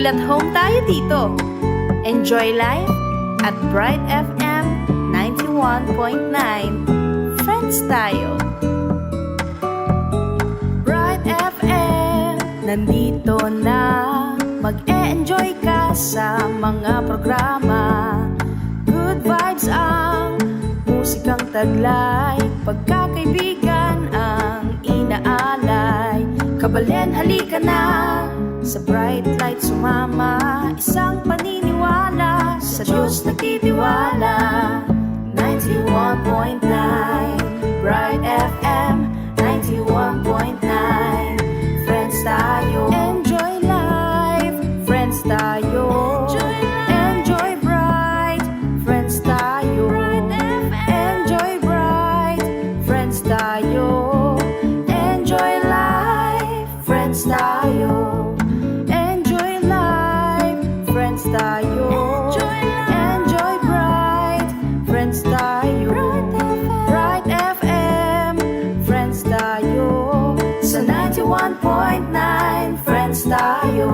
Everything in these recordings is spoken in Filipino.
Feel at home tayo dito. Enjoy life at Bright FM 91.9. Friends tayo. Bright FM, nandito na. Mag-e-enjoy ka sa mga programa. Good vibes ang musikang taglay. Pagkakaibigan ang inaalay. Kabalen, halika na. Sa bright light sumama. Isang paniniwala. Sa Diyos nagtitiwala. 91.9 Bright FM 91.9. Friends tayo. Enjoy life. Friends tayo. Enjoy bright. Friends tayo. Enjoy bright. Friends tayo. Enjoy life. Friends tayo. Enjoy life. Friends tayo. Enjoy bright. Friends tayo. Bright FM. Friends tayo. Sa 91.9 Friends tayo.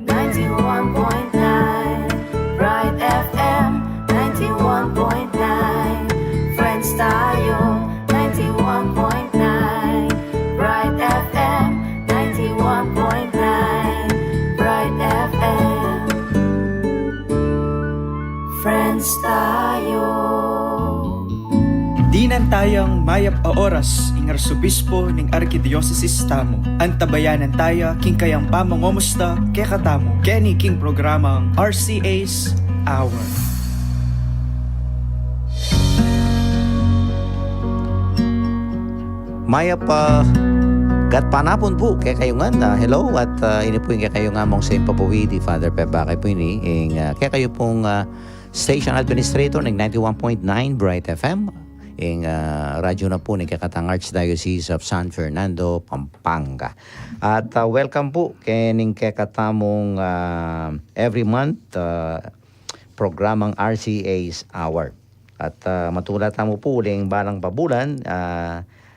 91.9 Bright FM 91.9 Friends tayo. 91.9 Bright FM 91.9 Bright FM Friends tayo. Dinan tayang mayap a oras ing arsobispo ning Arkidiocese tamo. Antabayanan taya king kayang pamangomusta kay katamo. Kenny king programang RCA's Hour. Maya pa gat panapon po kay kayo nga hello at ini po yung kay kayo nga mong sa impapawidi Father Pebakay po ini kay kayo pong station administrator ng 91.9 Bright FM ing radyo na po ni kakatang Archdiocese of San Fernando, Pampanga. At welcome po kening kakatamong every month programang RCA's Hour. At matulad mo po uling balang pabulan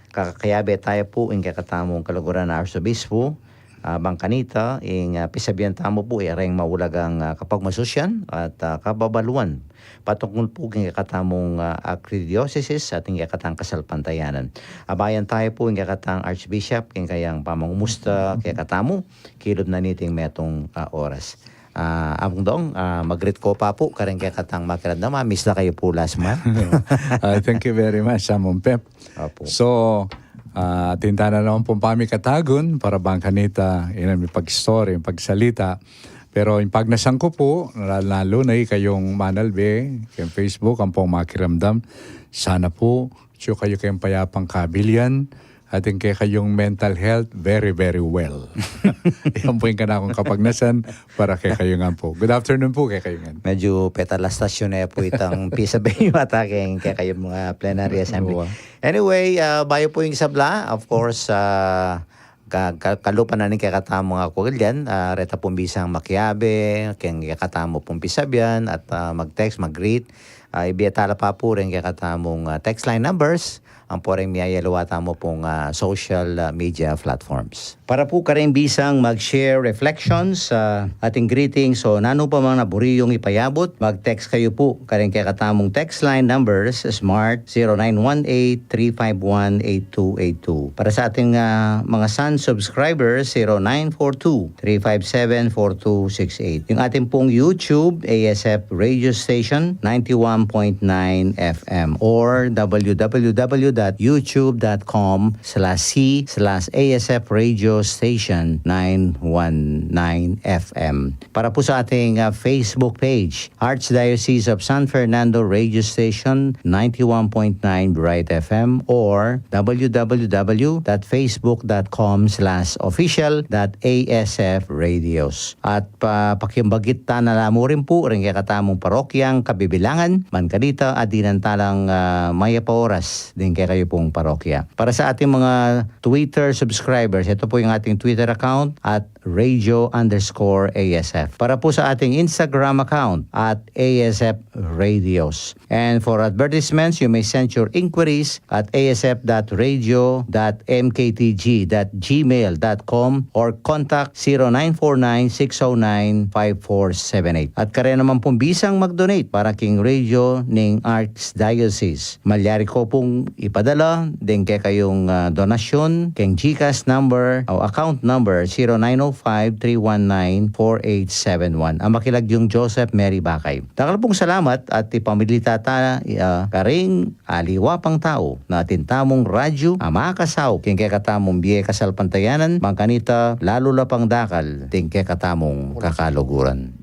kakakayabe tayo po ing kakatamong kaluguran na Arsobispo Bangkanita ing pisabihan tamo po ireng maulagang kapag masusyan at kababaluan patungkol po ing kakatamong Archdiocese at ing kakatang kasalpantayanan. Abayan tayo po ing kakatang Archbishop ing kayang pamangumusta kay katamo kilod na niting metong oras. Abong dong, mag-greet ko pa po kareng kay katang makiramdam. Miss na kayo po last month. Thank you very much, Amon Pep. Opo. So, tinta na naman pong pami katagon para bang kanita may pag-story, pagsalita. Pero yung pagnasang ko po, lalo na kayong manalbe, kayong Facebook, ang pong makiramdam. Sana po, kayo kayong payapang kabilyan. Ating kayong mental health very, very well. Yan po yung kanakong kapagnasan para kayo nga po. Good afternoon po kayo nga. Medyo petalastasyon na po itang pisabi yung ataking kayong mga plenary assembly. Anyway, bayo po yung sabla. Of course, kalupan na ni kakatamo nga ko dyan. Reta pong bisang makiabe, kaya kakatamo pong pisabyan at mag-text, mag-greet. Ibiyatala pa po rin kakatamong text line numbers. Ang poreng miyayalawata mo pong social media platforms. Para po karing bisang mag-share reflections sa ating greetings. So nano pa mga naburiyong ipayabot, mag-text kayo po karing kakatamong text line numbers smart 0918-351-8282. Para sa ating mga Sun subscribers 0942-357-4268. Yung ating pong YouTube ASF Radio Station 91.9 FM or www.youtube.com/c/ASF Radio Station 919 FM. Para po sa ating Facebook page, Archdiocese of San Fernando Radio Station 91.9 Bright FM or www.facebook.com/official.asf radios. At pakimbagit na mo rin po rin katamong parokyang Kabibilangan Mankanita at dinantalang Maya pa oras din kay kayo pong parokya. Para sa ating mga Twitter subscribers, ito po yung ating Twitter account at radio_ASF. Para po sa ating Instagram account at ASF Radios. And for advertisements, you may send your inquiries at asf.radio.mktg.gmail.com or contact 0949-609-5478. At kaya naman pong bisang mag-donate para king radio ning Archdiocese. Malyari ko pong ipadala din kay kayong donasyon king GCash number o account number 0905-319-4871. Ang makilag yung Joseph Mary Bakay. Takal pong salamat at ipamilita ta karing aliwa pang tao na tintamong radyo amakasaw king kay katamong biye kasalpantayanan Mankanita lalo la pang dakal ting kay katamong kakaluguran.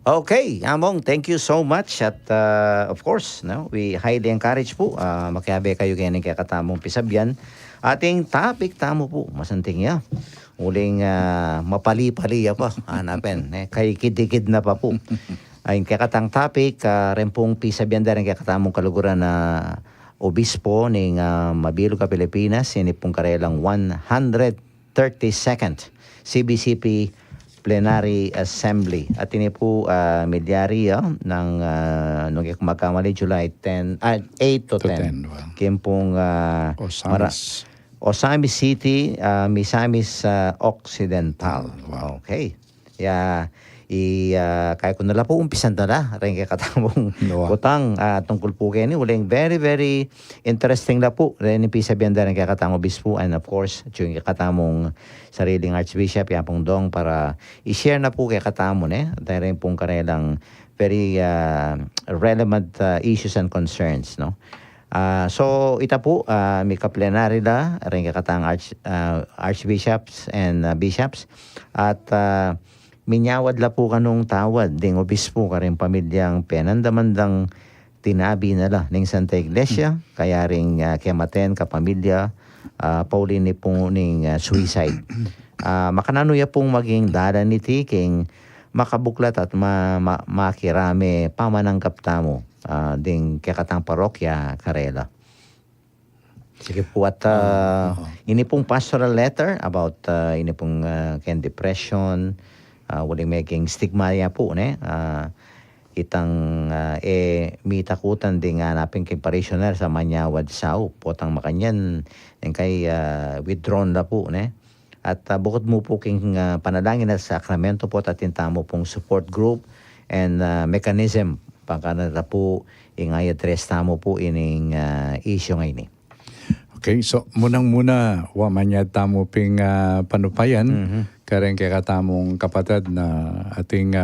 Okay, Among, thank you so much at of course, no, we highly encourage po makiabe kayo kaya kay katamong pisabyan. Ating topic tamo po, masanting ya. Uling mapali-pali pa hanapin, kay kidikid na pa po. Ay kakatang topic, rin pong pisabyan rin kakatamong kaluguran na obispo ng Mabilog ka Pilipinas, ini pong karelang 132nd CBCP Plenary Assembly. At ini po medyarya ng nung magkamali July 8 to 10. Wow. Kim pong Osamis City, Misamis Occidental. Wow. Okay. Kaya ko nala po umpisan na rin kaya katamong butang tungkol po kayo ni uling very very interesting na po rin yung pisabihan na rin kaya katamong bispo and of course yung katamong sariling Archbishop yan pong dong para i-share na po kaya katamon dahil rin pong karelang very relevant issues and concerns, no. So ita po may kaplenary la rin kakatang archbishops and bishops at minyawad la po kanong tawad ding obispo ka rin pamilyang penandamandang tinabi nala ning Santa Iglesia kaya ring kematen ka pamilya Pauline po ning suicide. Makananuya pong maging dala ni Tiking makabuklat at makirame pamananggap tamo ding kakatang parokya Karela. Sige po at ini pong pastoral letter about ini pong ken depression, waling making stigma niya po itang may takutan ding hanapin kay parishioner sa Manyawad Sao potang makanyan yung kay withdrawn na po at bukod mo po king panalangin at sakramento po at tintamo pong support group and mechanism pagkanata po ingay address tamo po ining issue ngayon. Okay, so munang-muna manyad tamo ping panupayan karen kay katamong kapatid na ating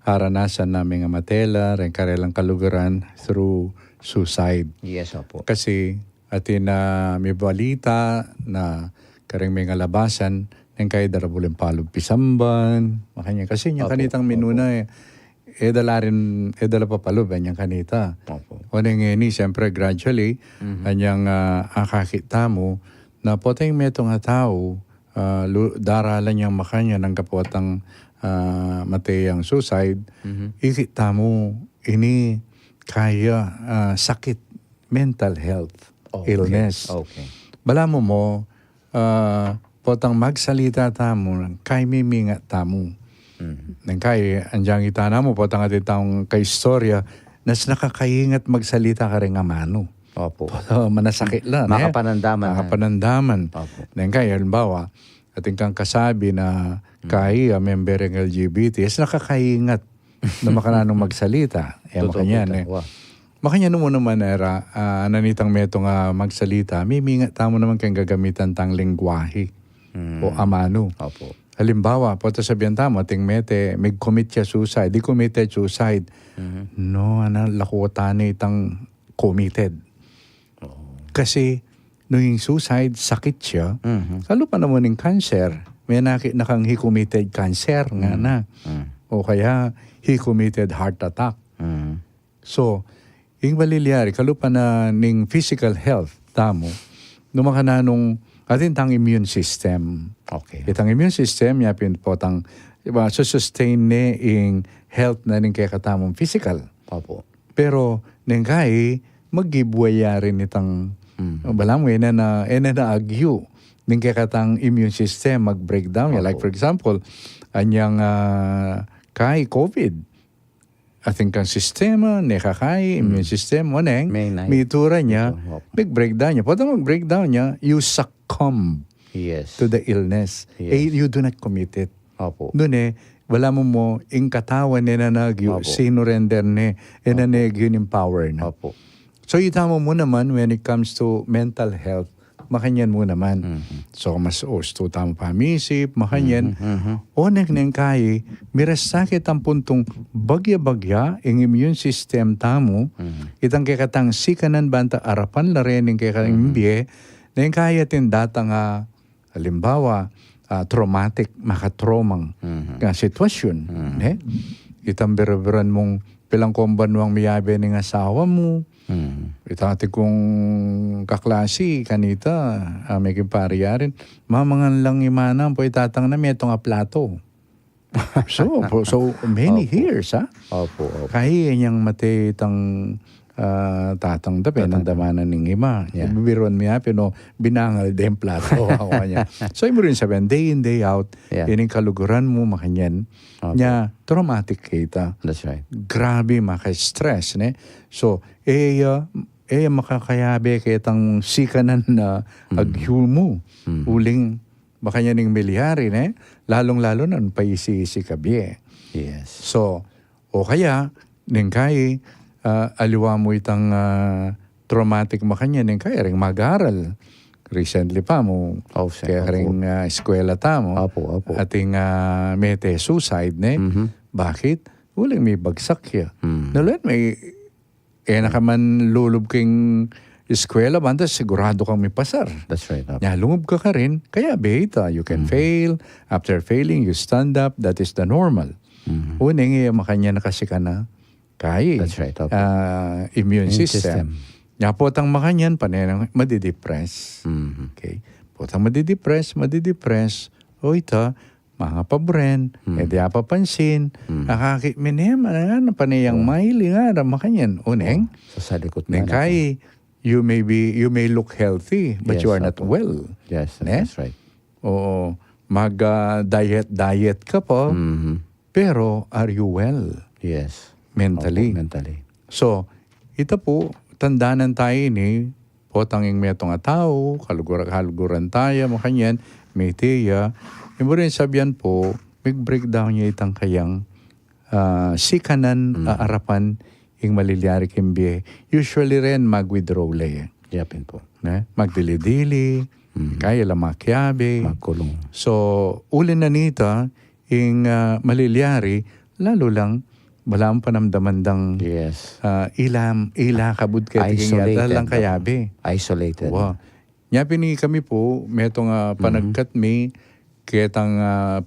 haranasan namin nga matela ren karelang kaluguran through suicide. Yes, opo. Kasi atin may balita na kareng may ngalabasan ng kay darabuleng palog pisamban makanya kasi niya kanitang minuna edala pa palo banyang kanita. O ni siyempre gradually anyang akakita mo na poteng metong tao daralan niyang makanya ng kapotang mateyang suicide ikita mo ini kaya sakit mental health illness. Okay. Bala mo potang magsalita tamo kay miminga tamo. Nang kay anjang itana mo potang atin taong kay istorya nas nakakaingat magsalita ka rin nga mano. Opo. Manasakit lang. Makapanandaman. Opo. Nang kay halimbawa ating kang kasabi na kay member ng LGBT is nakakaingat na makananong magsalita. Makanyan Makanyan mo naman era nanitang meto nga magsalita miminga tamo naman kayong gagamitan tang lengguwahe o amano. Opo. Halimbawa, po sabihan tamo, ating mete, may commit siya suicide. Di committed suicide. No, lakutan itang committed. Kasi, nung yung suicide, sakit siya. Lalo pa naman yung cancer. May nakang he committed cancer nga na. O kaya, he committed heart attack. So, yung balilyari, kalupa na ning physical health, tamo, numakananong atin tang immune system. Okay. Itang immune system, yapin po tang, sustain ne ing health na ning kaya katamong physical. Opo. Pero nengkai maggibuaya rin itang balam na agyo. Nengkay katang immune system mag-breakdown. Like for example, anyang kai COVID. Ating kang sistema, nekakai, immune system, waneng, may tura niya, mag-breakdown niya. Pwede mag-breakdown niya, you succumb to the illness. You do not commit it. Doon wala mo yung katawan na nanagyo, sinurrender na, nanagyo yung power na. So itama mo naman when it comes to mental health, makanyan mo naman. So mas osto tamo pamisip, makanyan. Onek neng kay, miras sakit ang puntong bagya-bagya, ang immune system tamo, itang kekatang sikanan banta arapan la rin ng kekatang imbiye, neng kaya tindatang halimbawa, traumatic, makatromang sitwasyon. Itang beraberan mong pilang kombanuang miyabe ng asawa mo, itati kong kaklase, kanita, may kimpariyarin, mamangan lang imanang po itatang na may itong plato. So many years, ha? Kaya niyang mate itang tatang dape ng damanan ng ima. Bibiruan niya, pero binangal din plato. So, mo rin sabihin, day in, day out, ining kaluguran mo, makanyan, niya, traumatic kita. That's right. Grabe, maka-stress, ne? So, makakayabe kitang sikanan na agyo mo. Uling, makanya ning milyari, ne? Lalong-lalo na, paisi-isi kabi. Yes. So, o kaya, ning kay, aliwa mo itang traumatic makanya ning kaya ring mag-aral. Recently pa mo, kaya ring eskwela tamo, ating mete suicide, ne? Bakit? Uling may bagsak ya. Nalan may, nakaman lulub king eskwela, banda sigurado kang may pasar. That's right. Lungub ka rin, kaya beta, you can fail. After failing, you stand up. That is the normal. Uning, makanya nakasi ka na, kaya. That's right. Immune system. Potang makanyan, panenang madidepress. Okay. Potang madidepress. O ito, mga pabren, hindi papansin. Nakakiminem, panayang maili nga, makanyan. Uneng, sa likod na kaya, you may look healthy, but you are not well. Yes, that's right. Oo. Mag-diet ka po, pero are you well? Yes. Mentally. So, ito po, tandanan tayo ni, potanging metong tao, kaluguran tayo, makanyan, may tiya. Yung rin sabihan po, mag-breakdown niya itang kayang sikanan, aarapan, yung maliliari kimbiye. Usually rin, mag-withdraw lay. Yapin po. Magdili-dili, kaya lang makyabe. Magkulong. So, ulin na nita, yung maliliari, lalo lang, wala ang panamdamandang ila kabud kaya isolated lang kayabe. Isolated. Wow. Nyapin ni kami po, metong panagkat mi, kitang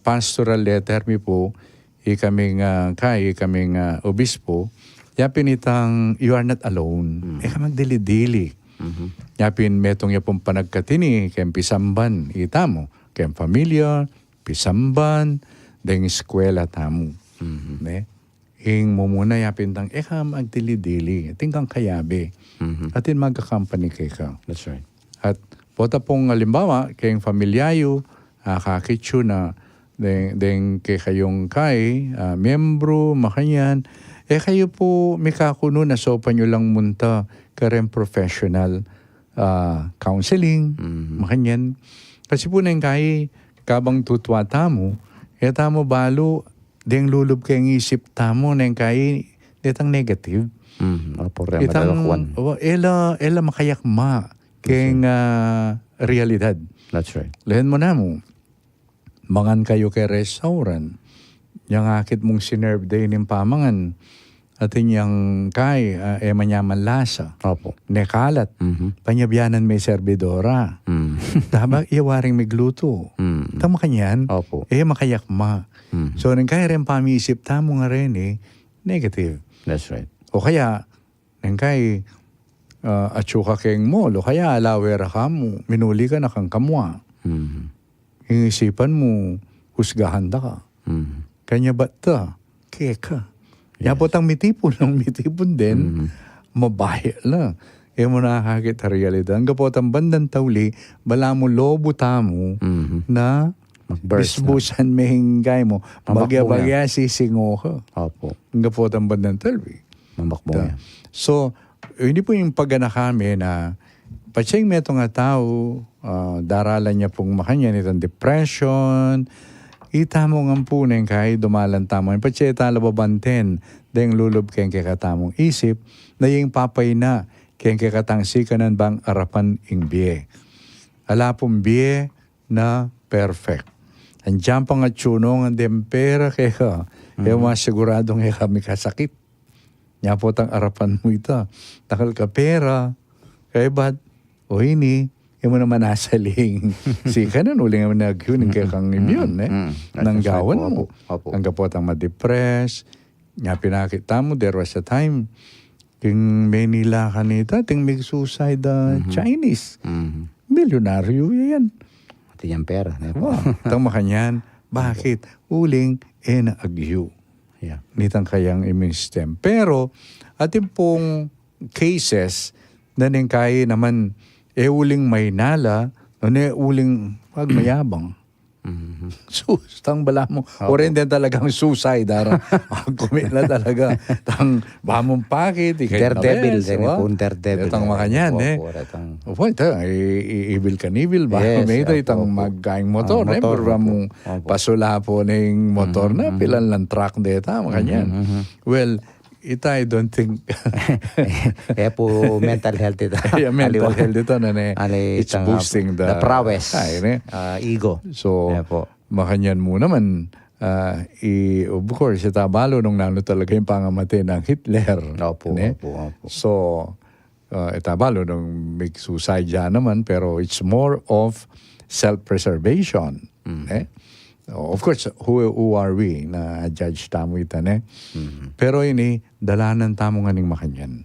pastoral letter mi po, ikaming obispo, nyapin itang you are not alone. Ka magdili-dili. Nyapin metong yapong panagkatini, kayang pisamban, itamo, kayang pamilya, pisamban, dahil eskwela tamo. Ing mo muna yapin tang magdili-dili, tingkang kayabe. Atin magka-company kay ka. That's right. At pota pong halimbawa, kayong familyayo, kakitsyo na, den kay kayong membro, makanyan, kayo po may kakuno na sopa nyo lang munta, karen professional counseling, makanyan. Kasi po na yung kabang tutwa tamo, tamo balo, deng lulub kayong isip tamo nang kay ditang negative. Itang ela makayakma kayong realidad. That's right. Lehen mo na mo, mangan kayo kay restaurant, yung akit mong sinerve day ng pamangan, atin yung manyaman lasa. Nekalat. Panyabyanan may servidora. Tama, iyawaring migluto. Tama kanyan, makayakma. So, nang kaya rin pamisip, tamo nga rin negative. That's right. O kaya, nang kaya atsuka keng mo, o kaya alawera ka mo, minuli ka na kang kamwa. Ingisipan mo, husgahan da ka. Kanya ba't ta? Keka. Yes. Yapot ang mitipon din, mabaya lang. Mo nakakita realidad. Ang gapot ang bandang tawli, bala mo lobo tamo na bisbusan mehinggay mo. Bagya-bagya sisingo ka. Opo. Ang gapot ang bandang tawli. Mamakbo yan. So, hindi po yung pagana kami na patsing meto nga tao, daralan niya pong makanya nitong depression, itamo nga po neng kahit dumalan tamo. Patsing talababanten, dahil lulob kayong kakatamong isip, na yung papay na kayong kakatangsikan bang arapan ing biye. Ala pong biye na perfect. Andiyan pa nga tsunong ang dempera kaya masiguradong kami kasakit. Nya po tang arapan mo ito. Takal ka pera, kaya ba't, o ini, yung mo naman nasaling. Sika na, uling naman nag-yun, kaya kang immune, nang gawan mo. Ang kapot ang ma-depress, nya pinakita mo, there was a time, ting may nila kanita, ting may suicide Chinese. Milyonaryo yan. Pati yung pera. Tang makanyan, bakit? Uling, na-agyo. Yeah. Nitang kayang immune system. Pero, ating pong cases na kaya naman uling may nala, uling pagmayabang. Sus, tang bala mo. O rin din talagang suicide. Kumit na talaga. Tang bamong pakit. Daredevil. Daredevil. Tang makanyan Opo, ito. Evil kanivil. Baka may ito itang magkaing motor. Pero mong pasula po ng motor na pilan lang truck deta. Makanyan. Well, I don't think po mental health ito. Mental health ito na it's boosting the prowess, ego. So, makanyan mo naman, of course, itabalo nung nano talaga yung pangamate ng Hitler. Opo. So, itabalo nung may suicide dyan naman, pero it's more of self-preservation. Of course, who are we na judge tamo itan Pero ini, dalanan tamo nga ning makanyan.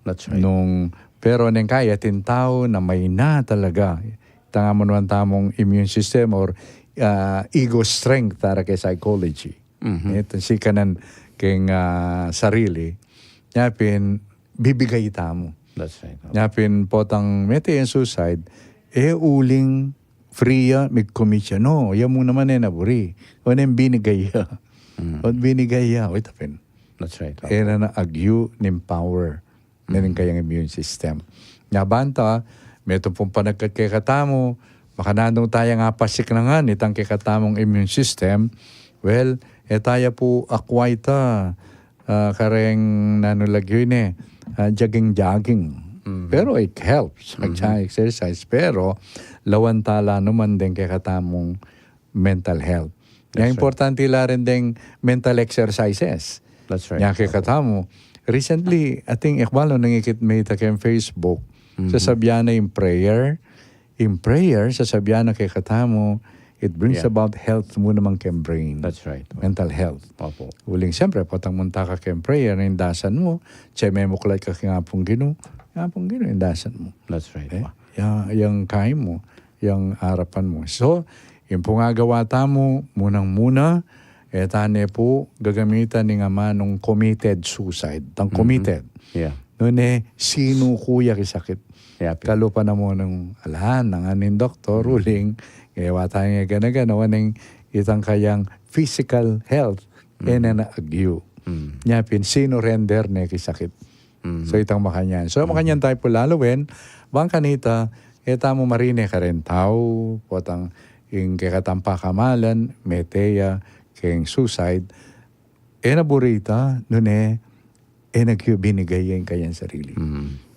That's right. Pero neng kaya tintao na may na talaga. Tanga mo naman tamong immune system or ego strength tara kay psychology. Ito si kanan keng sarili. Yapin, bibigay tamo. That's right. Yapin potang mete yung suicide, uling free may komisya. No, yan mo naman naburi. O nang binigay ya. O binigay ya. Wait apin. That's right. Era na agyu ng power na rin kayang immune system. Nabanta, may ito pong panagkakatamo, makanandong tayo nga pasik na nga nitang kikatamong immune system. Well, tayo po akwaita kareng nanulagyo jogging. Pero it helps. Exercise. Pero, lawan tala naman din kay katamong mental health. Yung importante la rin din mental exercises. That's right. Yung kay katamo. Recently, ating ikbalo nangikit may takayang Facebook. Sasabihan na yung prayer. In prayer, sasabihan na kay katamo, it brings about health mo naman kay brain. That's right. Mental health. Opo. Uling siyempre, patang munta ka kay prayer, indasan mo, siya may muklay ka kay ngapong gino, indasan mo. That's right. Yung kain mo, yung harapan mo. So, yung po nga gawa tamo, munang-muna, tane po, gagamitan ni nga manong committed suicide. Tang committed. Yeah. Noon sino kuya kisakit. Yeah. Kalupa na mo ng alahan, ng aning doktor, ruling, gawa tayo nga gana-gana, waning itang kayang physical health, na agyo. Nyapin, sino render na kisakit. So itang makanyan. So makanyan tayo po lalawin, bang kanita, mo marine ka rin tao, potang yung kakatampa kamalan, meteya, keng suicide, naburita, nun binigay yung kayang sarili.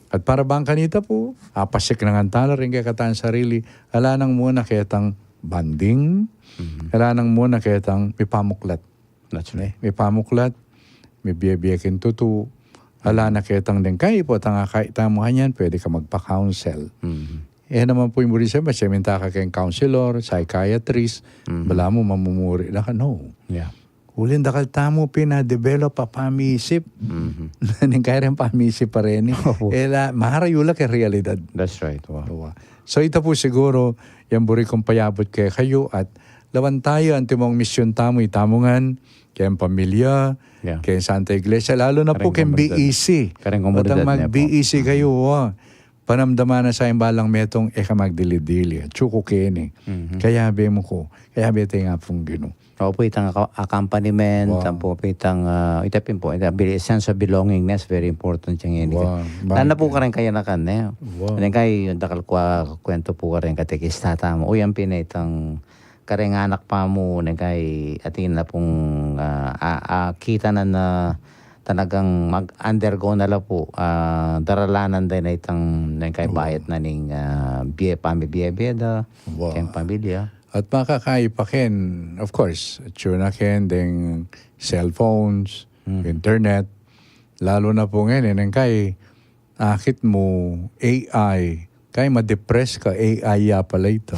At para bang kanita po, apasik na ngantala rin kakatang sarili, ala nang muna kayatang banding, ala nang muna kayatang may pamuklat. That's right. May pamuklat, may biyabiyakin tutu, ala na kayatang din kayo po, tanga kaita mo kanyan, pwede ka magpa-counsel. Naman po yung muri siya, siya minta ka kayong counselor, psychiatrist, bala mo mamumuri na ka, no. Yeah. Ulin dakal tamo pina-develop pa pamisip. Nang kaya rin pamisip pa rin. Maharayula kay realidad. That's right. Wow. So ito po siguro, yung buri kong payabot kay kayo at lawan tayo, antimong misyon tamo, itamungan, kayang pamilya, Yeah. kayang Santa Iglesia, lalo na po Kareng kayang BEC. Kareng komunidad Batang niya po. mag-BEC kayo, panamdaman na sa imbalang metong eka magdilidili, tsuko kene. Kaya be mo ko, kaya be tayo nga pong gino. Oo po, itang accompaniment, Wow. tampo po itang, itapin po, sense of belongingness, very important yung ini. Wow. Lalo po ka rin kaya na kan, eh. Wow. Ano kayo, dakal kwa, kwento po ka rin katekistata mo. O yan pinitang, kareng anak pa mo, ano kay, atin na pong, kita na talagang mag-undergo na lang po, daralanan din na itang, kay bayat na ning, pamibiyabiyada, Wow. kayang pamilya. At makakaipakin, of course, tsunakin, ding cellphones, internet, lalo na po ngayon, yung kay akit mo AI, kay ma-depress ka, AI ya pala ito.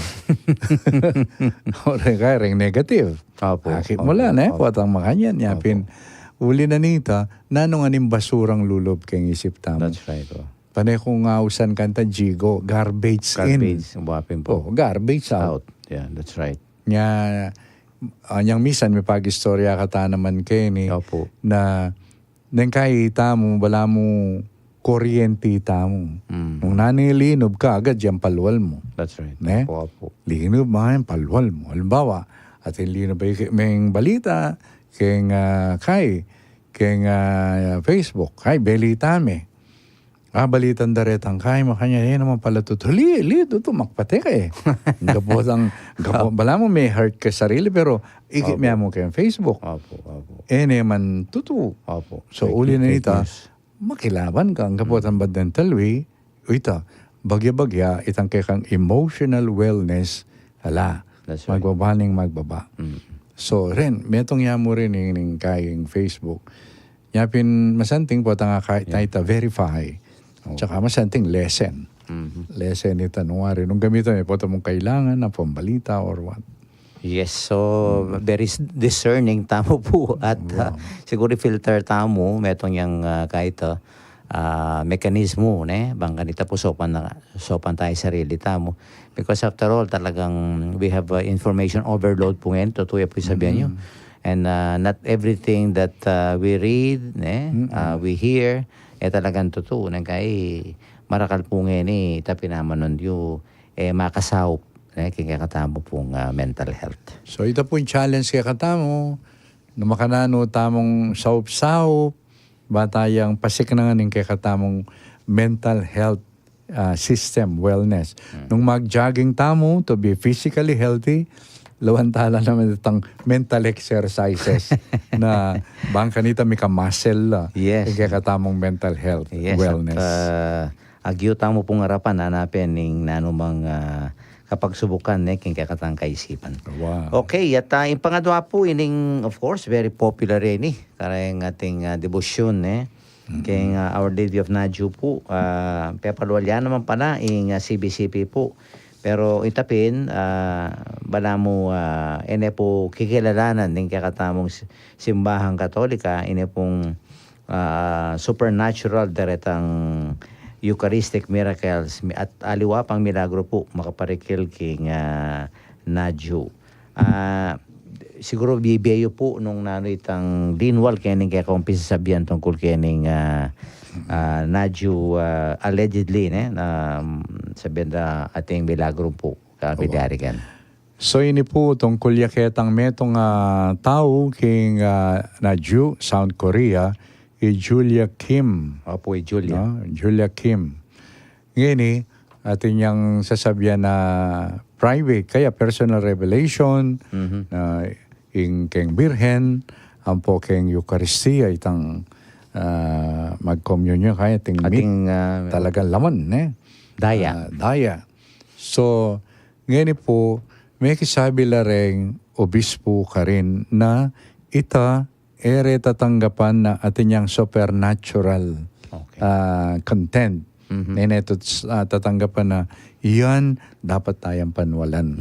O rin kay ring negative. Opo. Akit mo lang, Opo. Patang makanyan, yapin. Uli na nita, nanong aning basurang lulob keng isip tamo. That's right. Oh. Panay kung usan kanta Jigo, garbage in. Garbage, wapin po. Oh, garbage out. Out. Yeah, that's right. Nya anyang misan may pagistorya kata naman Kenny Opo. na nang kay tamo wala mo kuryente tamo. Nung nanilinob ka agad yung palwal mo. That's right. Ne? Opo. Linob mga yung palwal mo. Halimbawa, at linob ay may balita keng keng Facebook, kay belitame. Balitan daretang kay makanya naman pala tutuli, ito makpate ka eh. Bala mo may heart ka sarili pero ikit mo kay Facebook. Opo. Opo. Man tutu. Opo. So uli na nita, makilaban ka ang kapotan bad dental way, ita, bagya-bagya, itang kang emotional wellness, hala, That's right. magbabaling magbaba. So ren, metong yamo rin yung kayang Facebook. Yapin masanting po tanga kahit na verify. Tsaka masanting lesson. Lesson ito nung ari. Nung gamitan po mong kailangan na pambalita or what. Yes, so very discerning tamo po at siguro filter tamo metong yang kahit mekanismo ne bang ganito po sopan tayo sarili tamo because after all talagang we have information overload po ngayon totoo po sabihin nyo and not everything that we read we hear talagang totoo nang kay marakal po ngayon tapi naman nun yung makasahop kikakatamo pong mental health. So ito po yung challenge kaya katamo na makanano tamong saup-saup batayang pasik na nga ning kaya katamong mental health system, wellness. Nung mag-jogging tamo to be physically healthy, lawantala naman itang mental exercises na bang kanita may ka-muscle Yes. kaya katamong mental health, Yes, wellness. at agyo tamo pong harapan hanapin ning nanumang kapag subukan king kakatang kaisipan. Wow. Okay, at yung pangadwa po ining of course very popular rin karayang ating debosyon king Our Lady of Naju po. Pepalwalyan naman pala ing CBCP po. Pero itapin bala mo ine po kikilalanan ning kakatamong simbahang Katolika ine pong supernatural daretang Eucharistic miracles at aliwa pang milagro po makaparikil king Naju. Siguro bibeyo po nung nano itang linwal kening kaya kumpisa sabihan tungkol kening Naju allegedly na sabihan na ating milagro po kabidarigan. So ini po tungkol yaketang metong tao king Naju, South Korea, Julia Kim. Opo, Julia. No? Julia Kim. Ngayon atin yung sasabihan na private, kaya personal revelation, na keng Birhen, ang po keng Eucharistia, itang mag-communion kaya ting Ating talagang laman, daya. Daya. So, ngayon po, may kisabi la rin, obispo ka rin, na ita, tatanggapan na atin yung supernatural content. Ito tatanggapan na iyan dapat tayong panwalan.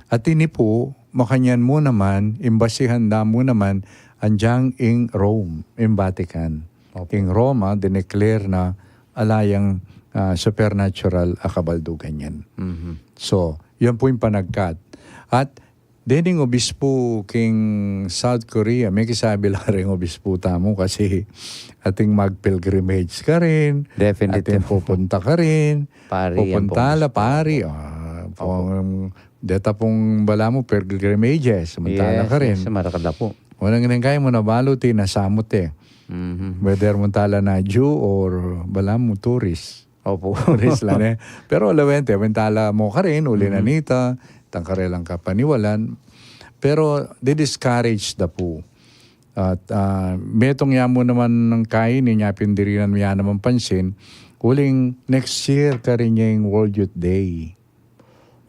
At ini po, makanyan mo naman, imbasihan da mo naman, andyang ing Rome, ing Vatican. Ing Roma, dineclare na alayang supernatural akabaldugan yan. So, yan po yung panagkat. At Dening obispo king South Korea, may kisabi lang rin obispo tamo kasi ating mag-pilgrimage ka rin. Definitely. Ating pupunta ka rin. Pari yan Pupunta po. la, pari. Deta pong bala mo, pilgrimages. Samantala ka rin. Yes, marakala po. Walang ganun kayo mo na baluti, nasamot eh. Mhm. Whether mo tala na Jew or bala mo tourist. Opo. Tourist lang eh. Pero alawente, wentala mo ka rin, uli na nita, tangkarelang ka paniwalan. Pero di-discourage da po. At metong yamo naman ng kain, niya pindirinan mo yan naman pansin, uling next year ka rin yung World Youth Day.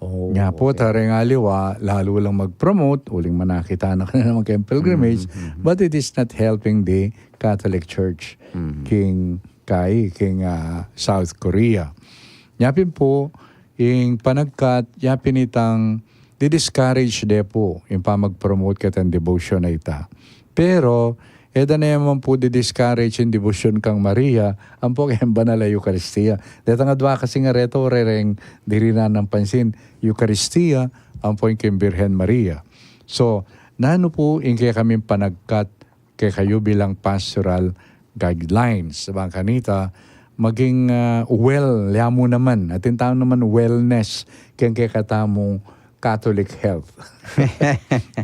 Oh, Nga po, taring aliwa, lalo lang mag-promote, uling manakita na ka na naman kayong pilgrimage, but it is not helping the Catholic Church, King South Korea. Yapin po, yung panagkat, yapin itang di-discourage de po, yung pa mag-promote katang devotion na ita. Pero, eda na yaman po di-discourage yung devotion kang Maria, ang po kayang banal na Eucharistia. Dito nga dwa kasi nga reto, rereng dirinan ng pansin, Eucharistia, ang po yung Birhen Maria. So, nano po yung kaya kami panagkat kay kayo bilang pastoral guidelines sa bangkanita, maging yamo naman, atin tao naman wellness, kaya katamong Catholic health.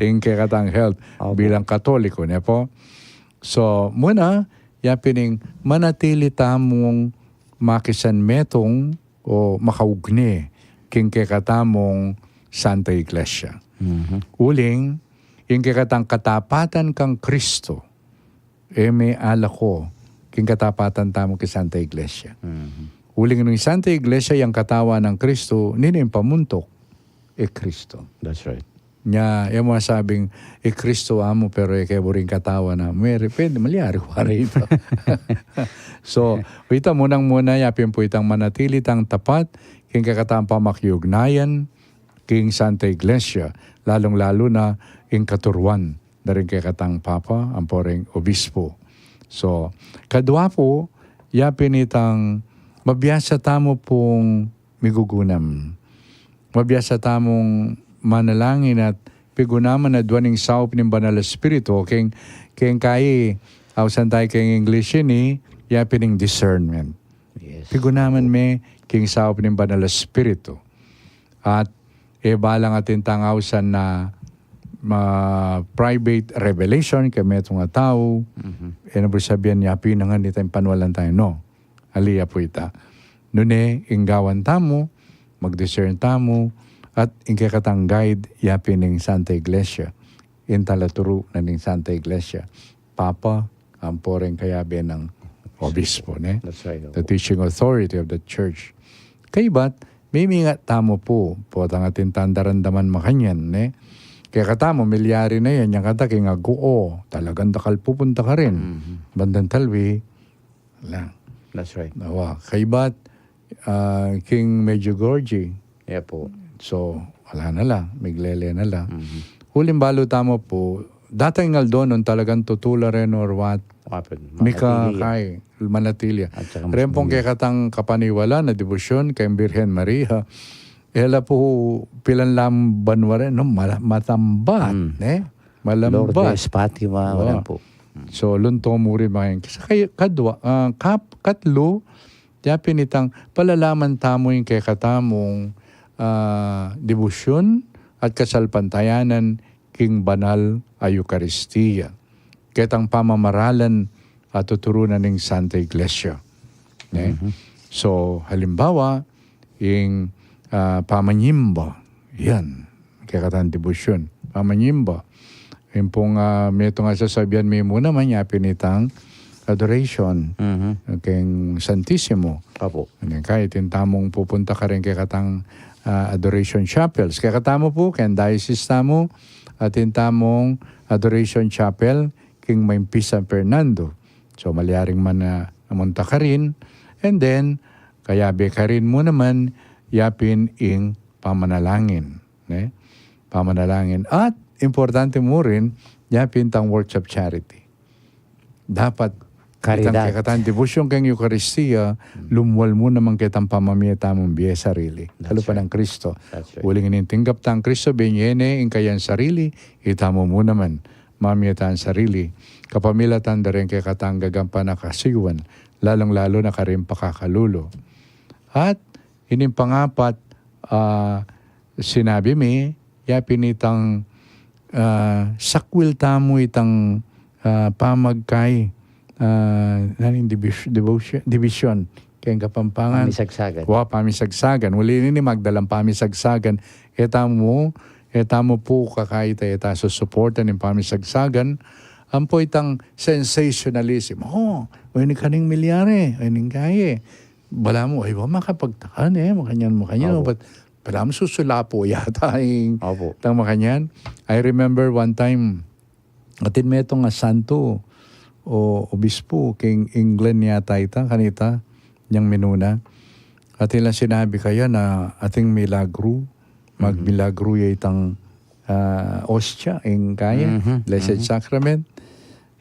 Yung kaya katang health bilang Katoliko, niya po. So, muna, yapining manatili tamong makisan metong o makaugne king kekatamong Santa Iglesia. Uling, yung kekatang katapatan kang Kristo, may alako king katapatan tamong kay Santa Iglesia. Uling ng Santa Iglesia, yung katawa ng Kristo, nino yung pamuntok, Kristo. That's right. Nya, yung mga sabing, Kristo amo, pero kaya buring katawa na, pwede, malyari, wari ito. So, wita muna, yapin po itang manatili tang tapat, king kakatang pamakyugnayan, king Santa Iglesia, lalong-lalo na, ing katuruan, na rin kakatang papa, ang poreng obispo. So, kadwa po, yapin itang, mabiyasa tamo pong migugunam. Mabiyasa tamong manalangin at pigunaman na duwaning saup ng banal espiritu. Keng kay, awsan tayo keng English ni, yapining discernment. Yes. Pigunaman me, king saup ng banal espiritu. At balang atin tangawsan na private revelation kami itong nga tao. Ano po sabihan, yapi na nga nito yung panwalan tayo. No, aliya po ita. Nune, inggawan tamo, mag-discern tamo, at ingkakatang guide yapin ng Santa Iglesia. Intalaturo na ng Santa Iglesia. Papa, ang poreng kayabi ng obispo. Ne? That's right. The teaching authority of the church. Kaya ba't, may mingat tamo po, ang ating tandarandaman makanyan. Ne? Kaya katamo, milyari na yan, yung kataking aguo, talagang dakal pupunta ka rin. Bandang talwi, lang. That's right. Nawa. Kaya ba't, King Medjugorje, Yeah po. so, wala na lang. Miglele na lang. Huling balo tamo po, datang ngal doon nung talagang tutula rin or what, Mika kay Manatilia. Rempong kay katang kapaniwala na debosyon kay Birhen Maria, ela po pilan lamban rin, no? Matambat. Malambat. Lourdes, Fatima, wala po. So, lunto mo rin mga kaya kadwa, katlo, yapin itang palalaman tamo yung kay katamong debosyon at kasalpantayanan king banal a Eucharistia. Ketang pamamaralan at tuturunan ng Santa Iglesia. So, halimbawa, yung pamanyimba, yan, kaya katang debosyon, pamanyimba. Yung pong meto nga sasabihan may muna man yapin itang adoration keng Santissimo. Apo. Kahit yung tamong pupunta ka rin kay katang adoration chapels. Kaya katamo po, kaya diocese tamo, at yung tamong adoration chapel, King Maympi San Fernando. So, malyaring man na namunta ka rin. And then, kayabi ka rin mo naman, yapin ing pamanalangin. Pamanalangin. At, importante mo rin, yapin tang works of charity. Dapat Karidad. Kitang debosyon kang Eucharistia, lumwal mo naman kitang pamamiyata mong biye sarili. Kalupa ng Kristo. That's right. Uling inintinggap tang Kristo, benyene, in kayan sarili, itamo mo naman, mamiyata ang sarili. Kapamilatan da rin kay katang gagampan na kasiwan, lalong-lalo na karim pakakalulo. At ining pangapat, sinabi mi, yapinitang sakwil tamo itang pamagkay, division, kaya kapampangan. Pamisagsagan. Pamisagsagan. Uli ni magdalang pamisagsagan. Eta mo po kakaita susuportan ng pamisagsagan. Ang po itang sensationalism. Ini kaning milyare, ini kaya. Bala mo, makapagtakan makanyan. But pala mo susulapo yata tang makanyan. I remember one time, atin may itong santo o obispo, king England yata kanita, niyang minuna. At ilang sinabi kaya na ating milagro, magmilagro itang ostia, kaya, Blessed Sacrament.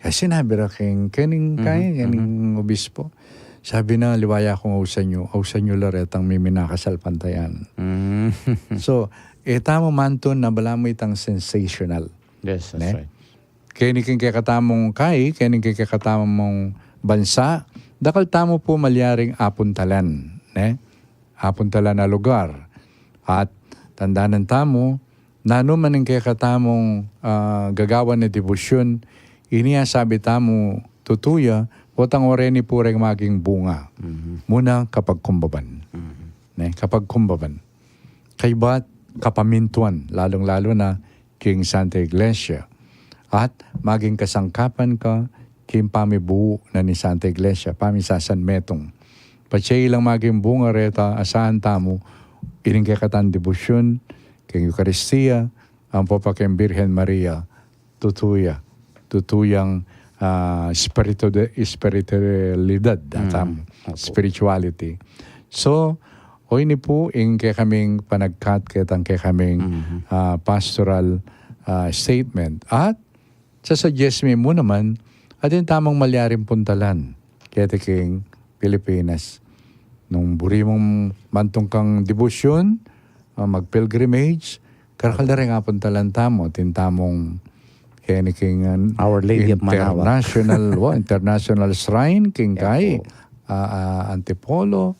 Kaya sinabi ra kening kaya, kening obispo. Sabi na, liwaya akong ausan nyo laretang may minakasal pantayan. So, tamo man to na bala mo itang sensational. Yes, that's right. Kaya katamong kaya katamong bansa, dakal tamo po malyaring apuntalan. Apuntalan na lugar. At tandaanan tamo, nano man ang katamong gagawa na debosyon, iniya sabi tamo, tutuya, potang oreni po rin maging bunga. Muna kapag kumbaban. Kapag kumbaban. Kay ba't kapamintuan, lalong-lalo na King Santa Iglesia. At maging kasangkapan ka kim pamibuo na ni Santa Iglesia, pamisasan metong. Patsay lang maging bunga reta, asahan tamo, ining katan debosyon, king Eucharistia, ang papaking Birhen Maria, tutuyang spiritualidad, spirituality. So, ini po, kaya kaming panagkat, kaya kaming pastoral statement. At, sasuggest mo naman, at yung tamang malyaring puntalan, kaya king Pilipinas. Nung buri mong mantong kang debosyon, mag-pilgrimage, karakal na rin nga puntalan tamo, tintamong kaya king Our Lady of Manaoag. International Shrine, king kay, Antipolo,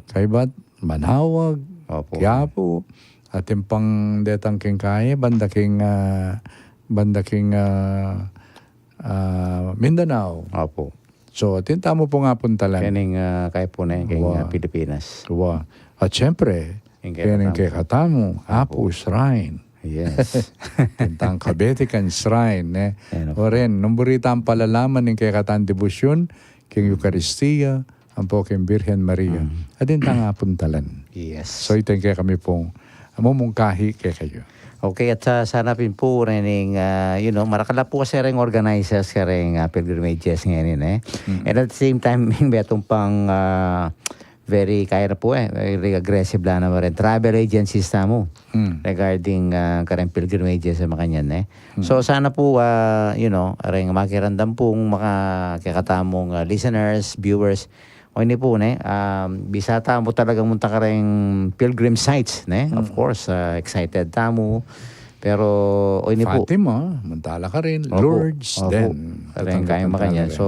kay ba't Manaoag, Quiapo, at yung pang detang king kay, banda king Mindanao. So, tintamo po nga puntalan. Kaning kay po na yung Pilipinas. At syempre, kaning kay Katamo, Apo Shrine. Yes. Tintang Kabetikan Shrine. O rin, nung burita ang palalaman ng kay Katan Debosyon, king Eucharistia, ang po king Birhen Maria. At tintang nga puntalan. Yes. So, ito kaya kami pong mumungkahi kay kayo. Okay, at sanapin po rin marakala po kasi rin organizers ka rin pilgrimages ngayon And at the same time, may itong pang very, kaya na po very aggressive lang naman rin. Travel agencies na mo regarding karang pilgrimages sa mga kanyan So sana po, rin makirandam pong mga kakatamong listeners, viewers, o hindi po, bisata mo talagang munta ka rin pilgrim sites, Of course, excited tamo. Pero, o hindi po. Fatima, Mantala ka rin, Lourdes, then. Rin kayo makanya. So,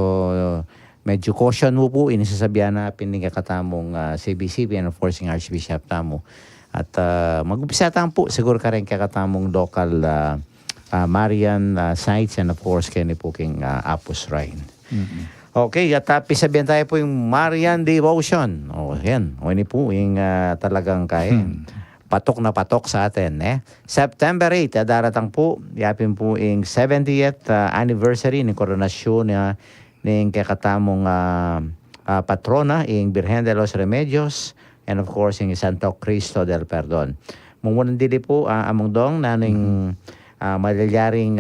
medyo caution mo po, inisasabihan na pinigakatamong CBCP and of course yung Archbishop tamo. At mag-umpisa po, siguro ka rin kakatamong local Marian sites and of course kayo po king Apo Shrine. Okay, at sabihan tayo po yung Marian Devotion. Yan. O ini po yung talagang kaya. Patok na patok sa atin. September 8, daratang po. Yapin po yung 70th anniversary ng koronasyon ng kakatamong patrona, yung Birhen de los Remedios, and of course, yung Santo Cristo del Perdon. Mumunan dili po among dong na yung malalyaring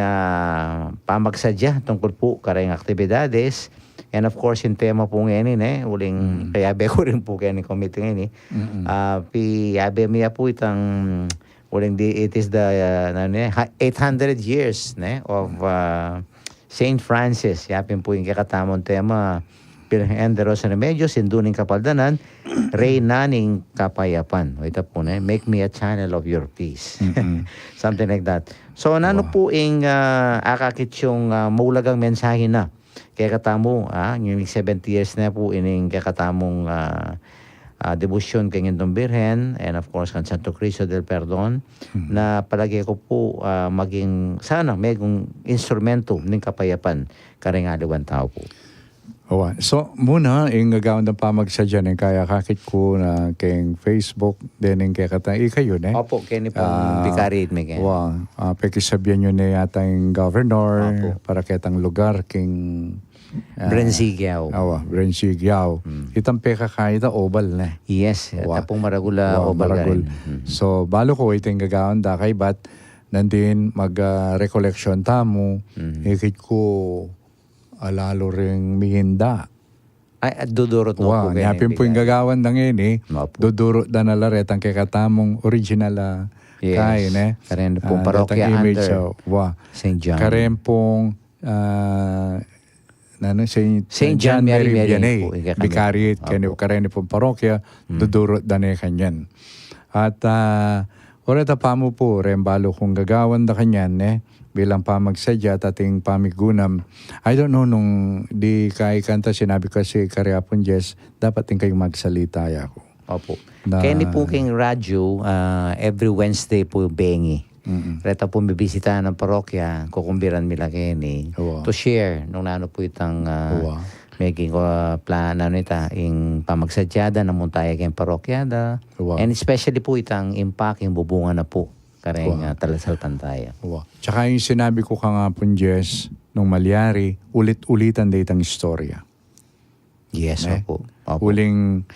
pamagsadya tungkol po karayang aktibidades. And of course, yung tema po ngayon, uling kayabe ko rin po kayo ni committee ngayon. Piyabe miya po itang, it is the 800 years of Saint Francis, yapin po yung kakatamong tema. Birhen de Rosa Remedios, Sinduning Kapaldanan, Reynaning Kapayapan. O ito po na, make me a channel of your peace. Something like that. So, nano po ing akakit yung maulagang mensahe na kaya katamo, yung 70 years na po ining kaya katamong debosyon kay Ngindong Birhen and of course kan Santo Cristo del Perdon na palagi ko po maging sana megong instrumento ng kapayapan karingaliwan tao po. So, muna, yung gagawin ng pamagsadya ng kaya kakit ko na kay Facebook, din yung kaya katang, ikayo na. Opo, kaya ni pong Vicari me kaya. Pekisabihan nyo na yata yung governor, para kitang lugar, king... Brensigiao. Brensigiao. Itang peka kahit obal na. Yes, tapong maragula obal maragul. So, balo ko itong gagawin da kay bat, nandin mag-recollection tamo, ikit ko alalo ring mihinda. Ay, dudurot no po. Yapin po yung gagawan na ngayon dudurot na nalaret ang kakatamong original kain Karen pong parokya under St. John. Karen pong St. John Mary Vianney. Vicariate karen pong parokya dudurot na kanyan. At oreta pa mo po rembalo kung gagawan da kanyan bilang pamagsadya at ating pamigunam. I don't know nung di kay kanta sinabi kasi karyapon Jess, dapat din kayong magsalita ako. Opo. Kaya ni po king radyo, every Wednesday po bengi. Reta po bibisita ng parokya, kukumbiran mila kini to share nung nano po itang making plano nita ing pamagsadyada na muntaya kayong parokyada. And especially po itang impact yung bubunga na po. Kareng talasal pantaya. Tsaka yung sinabi ko ka nga po, Jess, nung Malyari, ulit-ulitan da itang istorya. Yes, opo. Uling,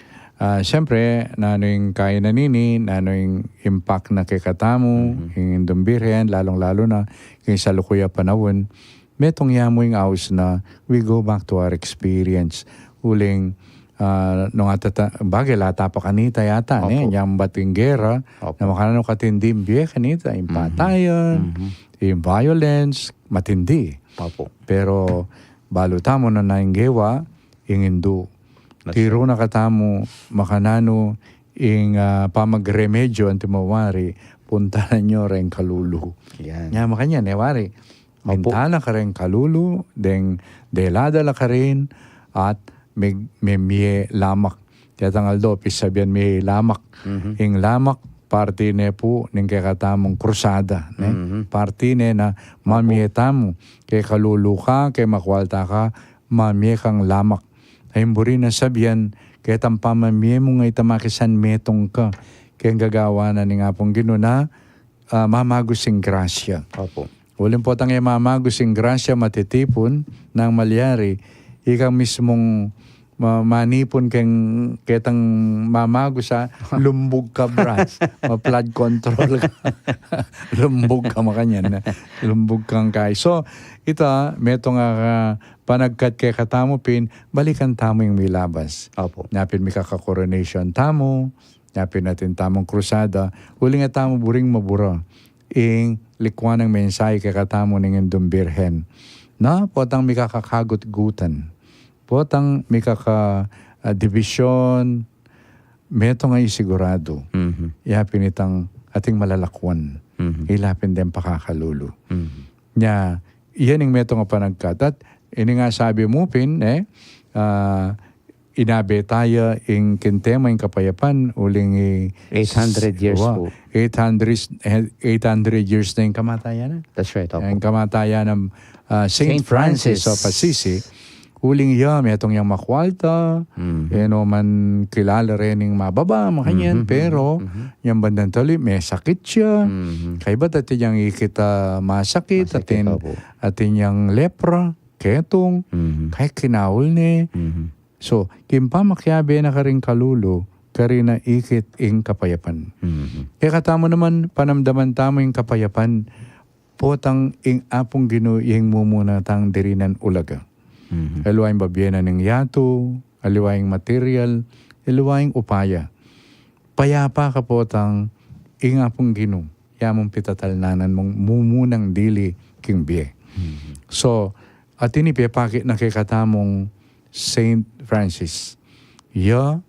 siyempre, nano yung kaya na nini, nano yung impact na kay Katamo, yung Dumbirhen, lalong-lalo na, yung sa Lukuya panahon, metong yamo yung aus na we go back to our experience. Uling, nung bagay lata pa kanita yata yung bating gera na makanano katindim biye kanita yung patayan yung violence matindi pero balo tamo na nainggewa yung hindu tiro na katamo makanano yung pamagremedyo ang timawari puntahan nyo rin kalulu nga makanya newari mintana ka rin kalulu deng delada la ka rin at may lamak. Kaya tangal do, pisabihan may lamak. Yung lamak, parte ne po ng kakatamong krusada. Parte ne na mamiyetamo. Kaya kalulu ka, kaya makwalta ka, mamiye kang lamak. Ay mburi na sabihan, kaya tampamamiye mo nga itamakisan metong ka. Kaya gagawa na ni nga pong ginuna, mamagusing grasya. Ulim po tang mamagusing grasya matitipon ng Malyari, ikaw mismong manipon kang ketang mamago sa lumbog ka bras, ma-flood control ka. Lumbog ka makanyan. Lumbog kang kay. So, ito, meto nga panagkat kay katamo pin, balikan tamo yung milabas. Napin mi kaka-coronation tamo, napin natin tamong krusada, uli nga tamo buring mabura. Ing likwan ng mensahe kay katamo ng Ngindong Birhen. Na, potang mi kakakagot-gutan. Potang may kaka-division, meto nga isigurado. Iapin itang ating malalakwan. Ilapin din pakakalulu. Nya, iyan yung meto nga panagkat. At ini nga sabi mo, Pin, inabe tayo yung kintema yung kapayapan, uling 800 years po. 800 years na yung kamatayan. That's right. Yung kamatayan ng Saint Francis of Assisi. Uling metong yung makwalta, man kilala rin yung mababa, makanyan, pero yung bandang tali, may sakit siya. Kaya ba't atin yung ikita masakit, atin yung lepra, ketong, kaya kinawul ni. So, kimpa makyabe na ka rin kalulu, ka rin na ikit ing kapayapan. Kaya katamo naman, panamdaman tamo yung kapayapan, potang ing apong ginuying mumuna tang dirinan ulaga. Aluwayang babyena ng yato, aluwayang material, aluwayang upaya. Payapa ka po tang inga pong gino, yamong pitatalnanan mong mumunang dili king biye. So, At ini pepakit na kay katamong Saint Francis. Ya,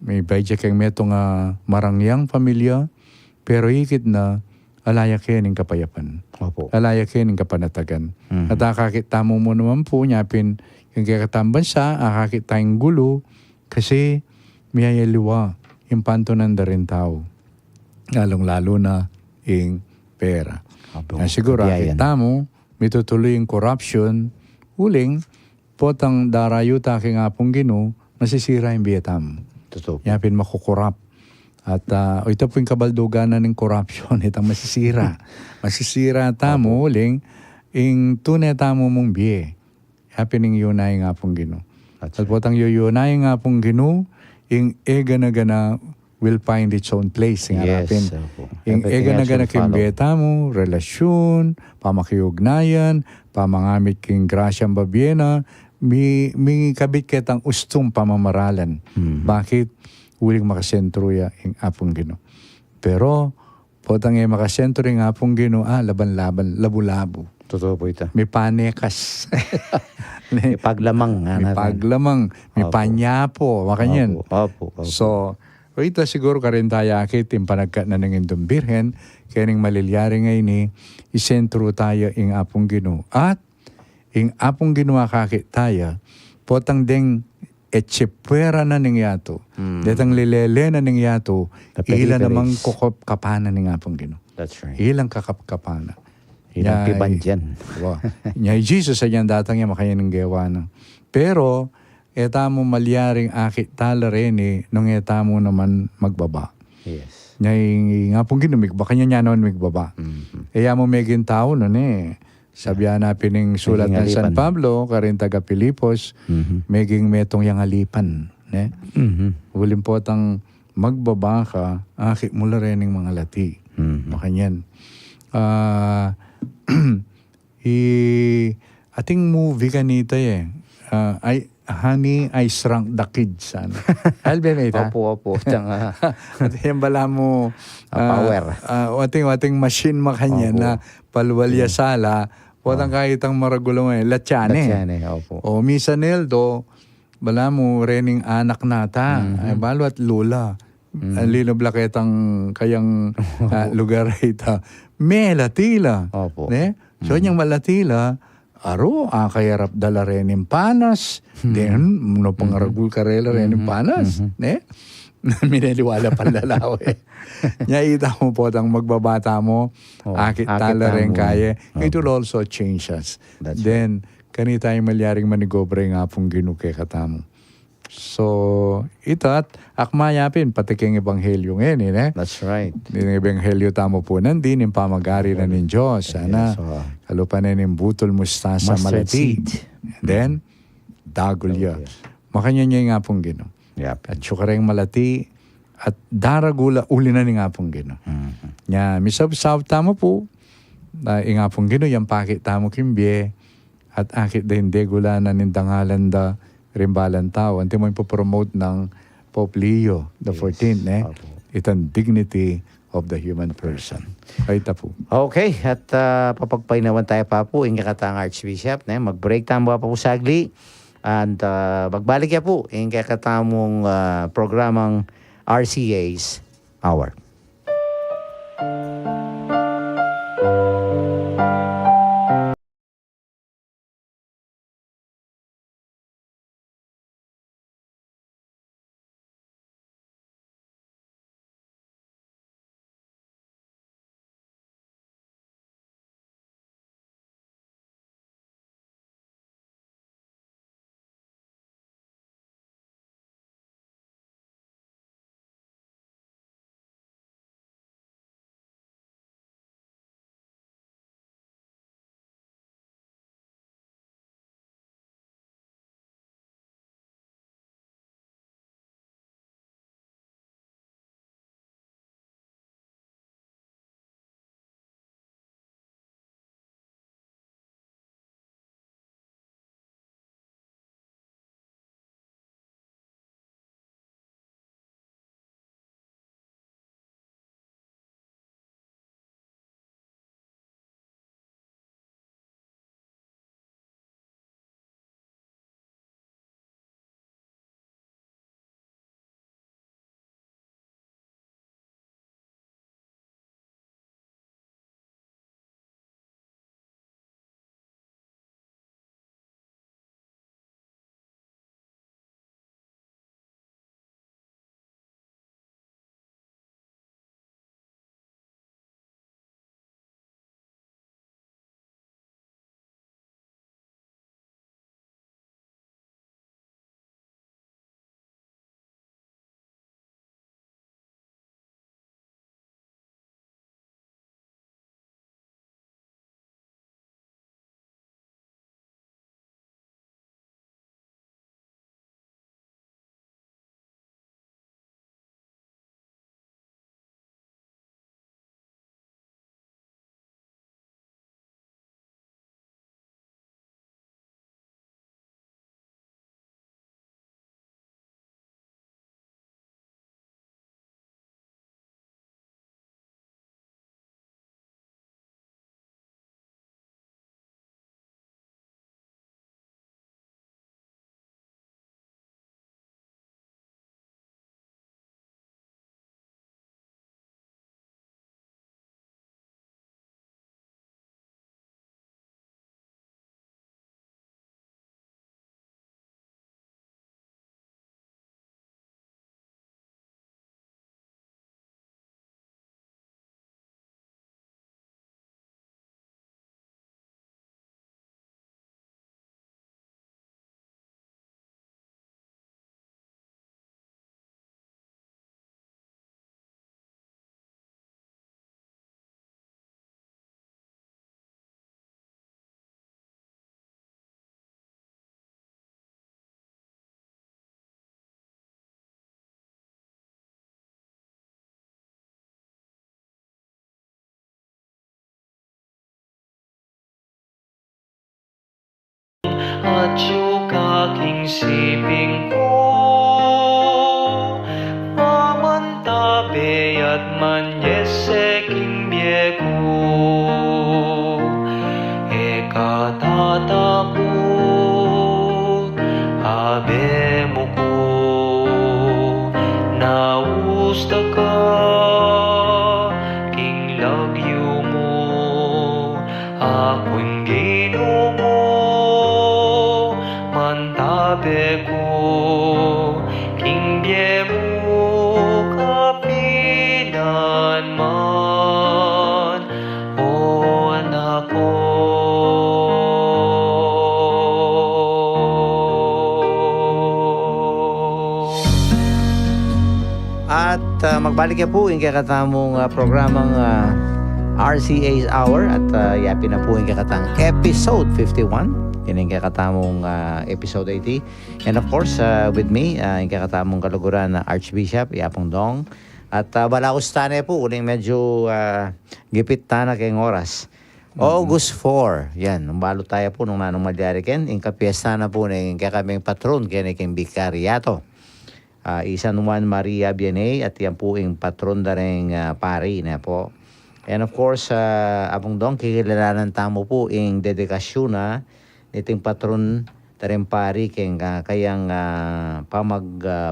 may bayja kang meto nga marangyang pamilya, pero higit na alaya kening kapayapan. Opo. Alaya kening kapanatagan. Mhm. At akakit tamo mo naman po, nyapin yung kakatamban sa, akakit tayong gulo, kasi miyayaliwa yung pantunan da rin tao. Lalong-lalo na yung pera. Opo. Siguro, Kabiyayan. akit tamo, mitutuloy yung corruption, uling, potang darayo taking apong Ginoo, masisira yung biyatam. Totoo po. Yapin makukurap. At ito po yung kabalduganan ng corruption, itang masisira. Masisira tamo, uling, yung tunay tamo mong biye. Yapin yung yunay nga pong Ginoo. That's At potang yunay nga pong Ginoo, yung ega na gana will find its own place. Yung Yes, harapin. opo. Yung Everything ega na else gana will follow. kimbeta mo, relasyon, pamakiugnayan, pamangamit king grasyang babiena, may kabit ketang ustong pamamaralan. Bakit? Uling makasentro ya yung apong Ginoo. Pero, potang yung makasentro yung apong Ginoo, laban-laban, labo-labo. Totoo po ito. May panekas. May paglamang. May paglamang, may Opo. panyapo, makanyan. Opo. So, ito siguro ka rin tayo akit yung panagkat na ng indong birhen, kaya ning malilyari ngayon ni isentro tayo yung apong Ginoo. At yung apong Ginoo kakit tayo, potang ding etsepwera na ning yato. Detang lilele na ning yato, ila Kapeliperes. namang kukop kapana ning apong Ginoo. That's right. Ilang kakapkapana. Ilang piban dyan. Wow. Nyay Jesus ay yan datang yan makaya ng gawa na. Pero, eta mo malyaring akit tala rin nung eta mo naman magbaba. Yes. Nyay nga pong ginumigba, kanya niya naman magbaba. Mhm. Kaya mo megin tao nun Sabihan na pining sulat ng Meging San alipan. Pablo, karin taga Pilipos, Mhm. meging metong yang alipan. Mhm. Ulim po tang magbaba ka, akit mula rin ng mga lati. Mhm. Makanyan. Ating movie kanita Honey, I Shrunk the Kids. Albe may ita? Opo. Tanga. At yung bala mo, Power. wating machine makanya Opo. na palwalya sala, watang kahit ang maragulo ngayon, latyane. Latyane, opo. O misa neldo, bala mo, rening anak nata, ay balo at lola. Ang linoblaketang kayang lugar ita. May latila. Opo. Ne? So, niyang malatila, aro, kayarap dala rin yung panas. Then, no pangaragul karela rin yung panas. Ne? Minaliwala palalaw Nya ita mo po tang magbabata mo, akit akit tala rin tamo. kaya. It will also change us. That's Then, kanita yung malyaring manigobre nga pong ginuke katamo. So, ito at akmayapin, pati keng ebanghelyo ngayon, That's right. Yung ebanghelyo tamo po nandin, yung pamagari na ng Diyos. Sana, Yes, kalupanin yung butol mustasa Mustard malati. seed. And then, dagulya. Makanya niya nga pong gino. Yep. At syukareng malati, at daragula, uli na ni nga pong gino. Nya, misab-sab tamo po, nga pong gino, yung pakit tamo kimbye, at akit din degula na nindangalan da rimbalan tao. Anti mo yung promote ng Pope Leo the 14th, Opo. Itang dignity of the human person. Ay po. Okay, at papagpainawan tayo pa po, inga katang Archbishop, mag-break tayo pa po sagli, and magbalik ya po, inga katamong programang RCA's Hour. Kachu kaking siping ko Mamantabe at manyese king bieko Eka tatakot abe mo ko Nausta ka king lagyo mo Ako'y Ginoo mantabe ko king bie mo kapinan man o anak ko At magbalik ya po yung kakatamong programang RCA's Hour at yapi na po yung kakatang episode 51. Yan yung kakatamong episode 80. And of course, with me, yung kakatamong kaluguran na Archbishop Yapong Dong. At balaos tane po, uling medyo gipit tana kayong oras. August 4, yan, numbalo tayo po nung nanong madyariken. Yung kapiesta na po ng kakaming patron, kaya yung Vicariato. Isa naman Maria Bienay at yan po yung patron na rin pari na po. And of course, Apong Dong, kikilalanan tamo po yung dedikasyon na niting patron tareng pari kayang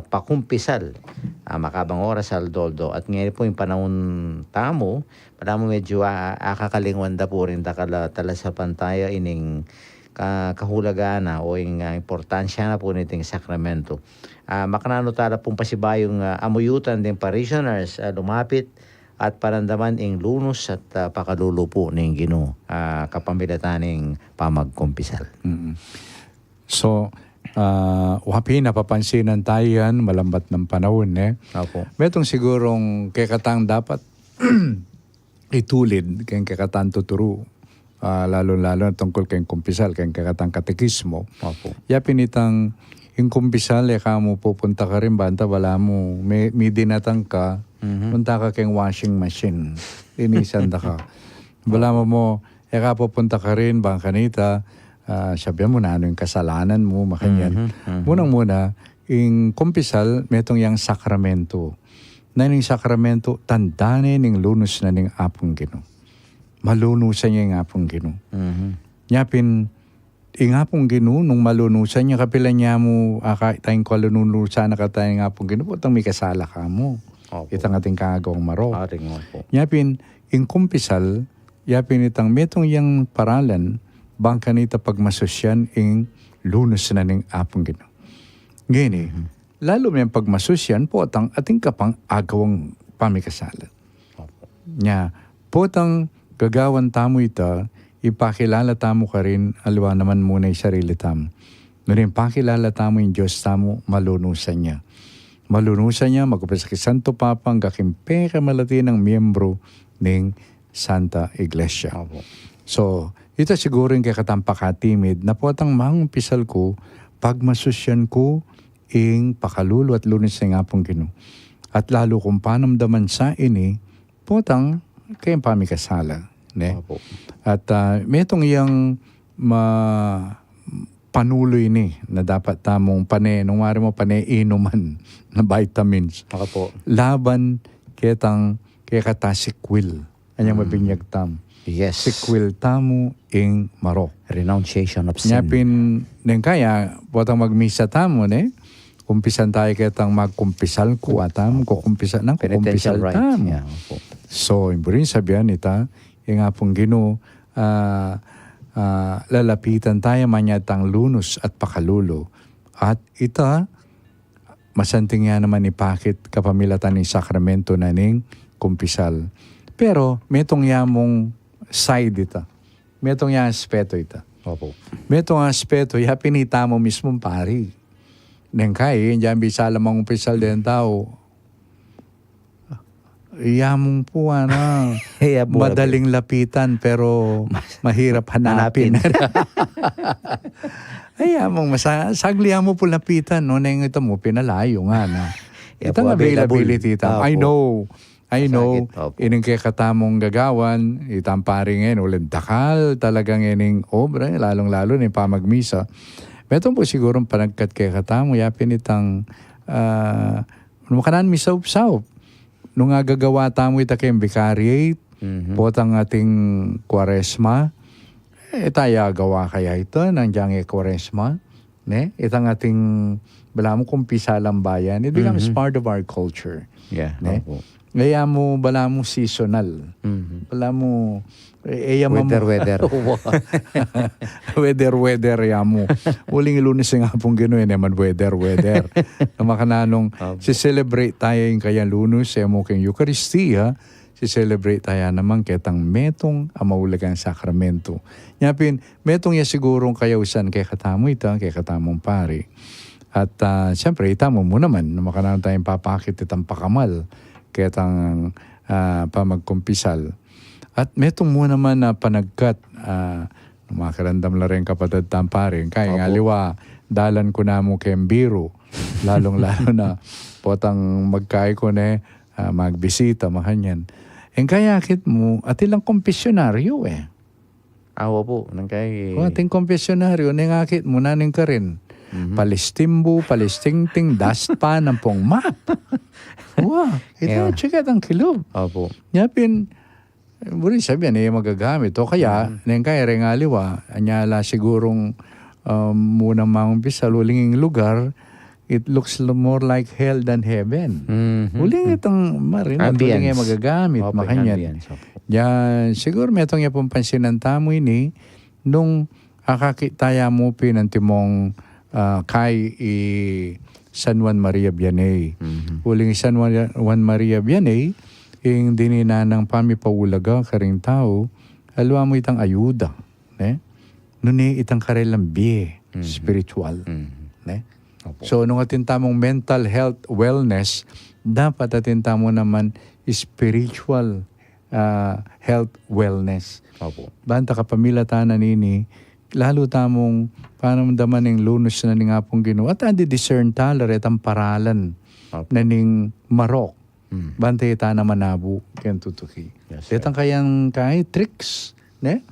pakumpisal makabang oras Aldoldo. At ngayon po yung panahon tamo, pala mo medyo akakalingwanda po rin tala sa pantaya ining kahulagana o yung importansya na po niting sakramento. Makanano tala pong pasibayong amuyutan din parishioners lumapit at parandaman ing lunos at pakalulu po ng Ginoo kapamilataning pamagkumpisal. So, wapi napapansinan tayo yan, malambat ng panahon Opo. Metong sigurong kekatang dapat itulid kayong kekatang tuturo. Lalo-lalo tungkol kayong kumpisal, kayong kekatang katekismo. Opo. Yapin itang yung kumpisal, mo pupunta ka rin, banta, wala mo, may dinatang ka, punta ka kayong washing machine. Linisan da ka. Wala mo, pupunta ka rin, bangkanita, sabihan mo na ano yung kasalanan mo, makanyan. Munang-muna, yung kumpisal, metong yung sakramento. Na yung sakramento, tandanin yung lunos na ng apong Ginoo. Malunusan niya yung apong Ginoo. Yapin, yung apong Ginoo, nung malunusan niya, kapila niya mo, tayong kalununusan na katayang apong Ginoo, putang may kasala ka mo. Itang ating kagawang maro. Yapin, yung kumpisal, yapin itang metong yung paralan, bangka nita pagmasusyan ing lunos na ng apong Ginoo. Ngayon lalo may pagmasusyan po atang ating kapang agawang pamikasalan. Nya, po atang gagawan tamo ita, ipakilala tamo ka rin, alwa naman muna yung sarili tamo. Ngayon, pakilala tamo yung Diyos tamo, malunusan niya. Malunusan niya, magkapasa kay Santo Papa, ang kakimpe kamalati ng miyembro ng Santa Iglesia. So, ito siguro yung kakatampak-timid na po atang mangumpisal ko, pagmasusyan ko, ing pakalulu at lunes ng apong Ginoo. At lalo kung panamdaman sa ini, po atang kayang pamikasala. Ne? At metong iyang panuloy ni na dapat tamong nung mari mo inuman na vitamins. Laban ketang kata sikwil. Anyang mabinyag tam. Yes. Sikwil tamo ing maro. Renunciation of sin. Nyapin neng kaya, potang magmisa tamo, kumpisan tayo ketang magkumpisal ko atam, kukumpisal nang kukumpisal Penitential tam. right. Yeah, So, imburin sabihan ita, yung apong Ginoo, lalapitan tayo manyatang lunos at pakalulo. At ita, masanting nga naman ipakit kapamilatan ng sakramento na ning kumpisal. Pero, metong yamong side ita. Metong yang aspeto ita. Metong aspeto, yapinita mo mismong pari. Neng kaya, dyan bisa lamang kumpisal din tao. Yamong po, madaling lapitan pero mahirap hanapin. Ay, yamong, sagli mo po lapitan, no? Neng ito mo, pinalayo nga na. Itang availability. I I know, Opo. ining kay katamong gagawan, itampari ngayon, ulit dakal talagang ining obra, lalong-lalo ni pamagmisa. Metong po sigurong panagkat kay katamo, yapin itang, makanan mi saup-saup. Nung nga gagawa tamo ita kay vicariate, potang ating kwaresma, taya gawa kaya ito, nandiyan kwaresma, ne? Itang ating, bala mo kung pisalang bayan, it becomes part of our culture. Yeah. Ne? Opo. Ngaya mo, bala mo seasonal. Bala mo, Weather. weather ya mo. Uling Lunes nga pong gano'n naman weather. Namakananong si-celebrate tayo yung kaya Lunes, mo kayong Eucharistia, si-celebrate tayo naman ketang metong amaulagang sakramento. Nyapin, metong ya sigurong kayausan kay katamo ita, kay katamong pari. At siyempre, itamo mo naman, namakananong tayong papakit itang pakamal, ketang pamagkumpisal. At metong mo naman na panagkat, makarandam na rin kapatid tamparin. Kaya nga liwa, dalan ko na mo kayong biro. Lalong-lalo na potang magkay ko na magbisita, makanyan. Kaya akit mo, at ilang kompesyonaryo Awa po. Nang kay... Kung ating kompesyonaryo, nangakit mo nanin ka rin. Palistimbo, palistingting, daspa ng pong map. Wow, ito, chika ang kilob. Opo. Yapin, buri sabihan, magagamit. O kaya, nang kaya rin aliwa, anyala sigurong munang mangumpisa, ulinging lugar, it looks more like hell than heaven. Uling itong marinat, uling yung magagamit, Opo, makanyan. ambience. Opo. Yan, siguro may itong yapong pansinan tamo ini, nung akakitaya mo pinantimong kay San Juan Maria Vianney. Uling San Juan Maria Vianney, yung dinina ng pamipawulaga karing tao, alwa mo itang ayuda. Ne? Nuni itang karelang biye, spiritual. Ne? So, nung atintamong mental health wellness, dapat atintamo naman spiritual health wellness. Opo. Banta kapamilatanan nini, lalo tamong panamdaman ng Lunes na nga pong ginawa. At andi discern talaret ang paralan na ning marok. Bantay ta na manabu kayang tutuki. Yes, Detang kayang tricks. Ne?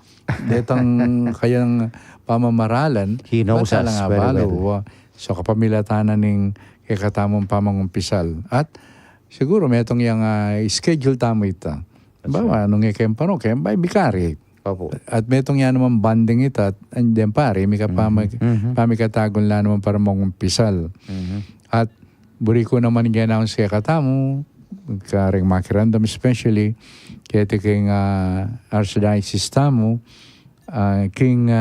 Detang kayang pamamaralan. He knows banta us lang nga very balo. well. So kapamilatanan ning kikatamong pamangumpisal. At siguro may itong yung schedule tamo ita. Bawa, nung ikayang parok, kayang by bikari. Opo. At metong yan naman banding ito at andyan pare, may pamikatagon lang naman para mangumpisal. At buri ko naman i-announce kaya katamo, karing makirandam especially, kaya king Archdiocese tamo, king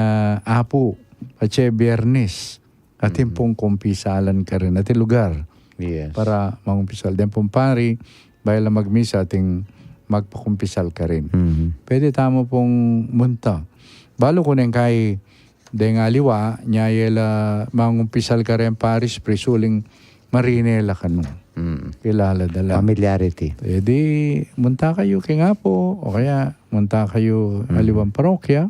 Apo, at siya Biyernes, at yung pong kumpisalan ka rin, at yung lugar Yes. para mangumpisal. Den pong pari, bayan lang magmisa, ating magpakumpisal ka rin. Pwede tamo pong munta. Balo ko nang kay dengaliwa, nyayela mangumpisal ka rin Paris, prisuling marinela ka nung. Kilala dala. Familiarity. Pwede munta kayo kay nga po, o kaya munta kayo aliwang parokya.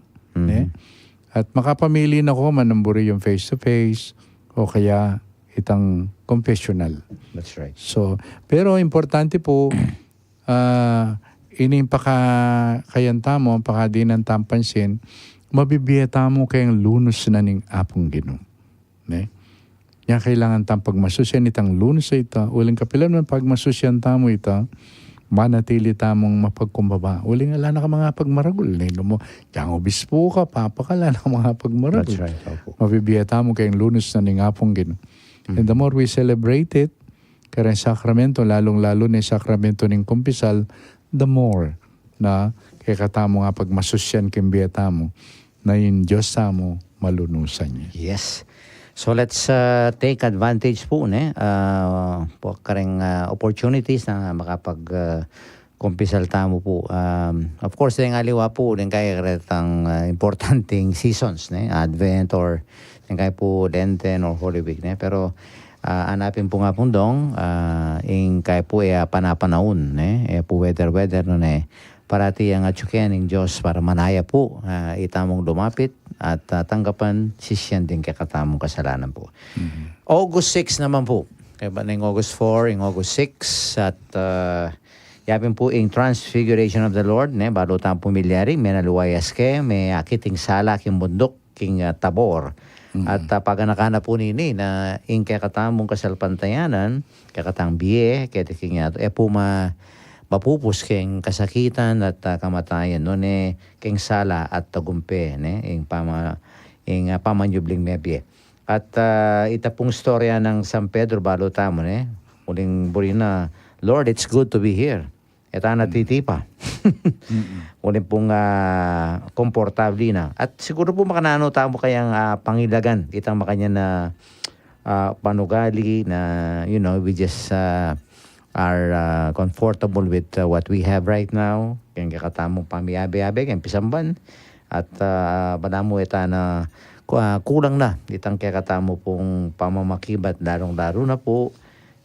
At makapamili na ko manamburi yung face-to-face, o kaya itang confessional. That's right. So, pero importante po, ining pakayanta mo, pakadinan tampansin, mabibiyata mo kayang Lunes na ning apong Ginoo. Ne? Yan kailangan tang pagmasusyan itang Lunes sa ita. Uling kapilan man pagmasusyan tamo ita, manatili tamong mapagkumbaba. Uling ala na ka mga pagmaragul. Nino mo, yang obispo ka, papakala na ka mga pagmaragul. That's right. Opo. Mabibiyata mo kayang Lunes na ning apong Ginoo. And the more we celebrate it, kaya sakramento, lalong-lalo na sakramento ng kumpisal, the more na kaya katamo nga pagmasusyan kimbiyata mo, na yung Diyos mo malunusan niya. Yes. So let's take advantage po po karing opportunities na makapag kumpisal tamo po. Of course, yung aliwa po, din kaya karetang importanting seasons, Advent or din kaya po Lenten or Holy Week. Pero anapin po nga pundong, yung kaya po panapanahon, po weather no parati ang atsukyan ng Diyos para manaya po itamong lumapit at tanggapan sisyan din kakatamong kasalanan po. August 6 naman po. Kaya ba na yung August 4, yung August 6 at Yapin po ing Transfiguration of the Lord, ne, balutang pumilyari, may naluwayas ke, may akiting sala, king bundok, king Tabor. At pag nakana po nini na ing kakatamong kasalpantayanan, kakatang biye, king po mapupus king kasakitan at kamatayan, no, ne, king sala at tagumpe, ne, ing pamanyubling mebye. At ita pong storya ng San Pedro balutamo, ne, uling buri na, Lord, it's good to be here. Eta natitipa. Uling pong komportable na. At siguro po makanano tamo kayang pangilagan. Itang makanya na panugali na, you know, we just are comfortable with what we have right now. Kaya kakatamong pamiyabe-yabe, kaya pisamban. At banamo ita na kulang na. Itang kakatamo pong pamamakibat, larong-laro na po.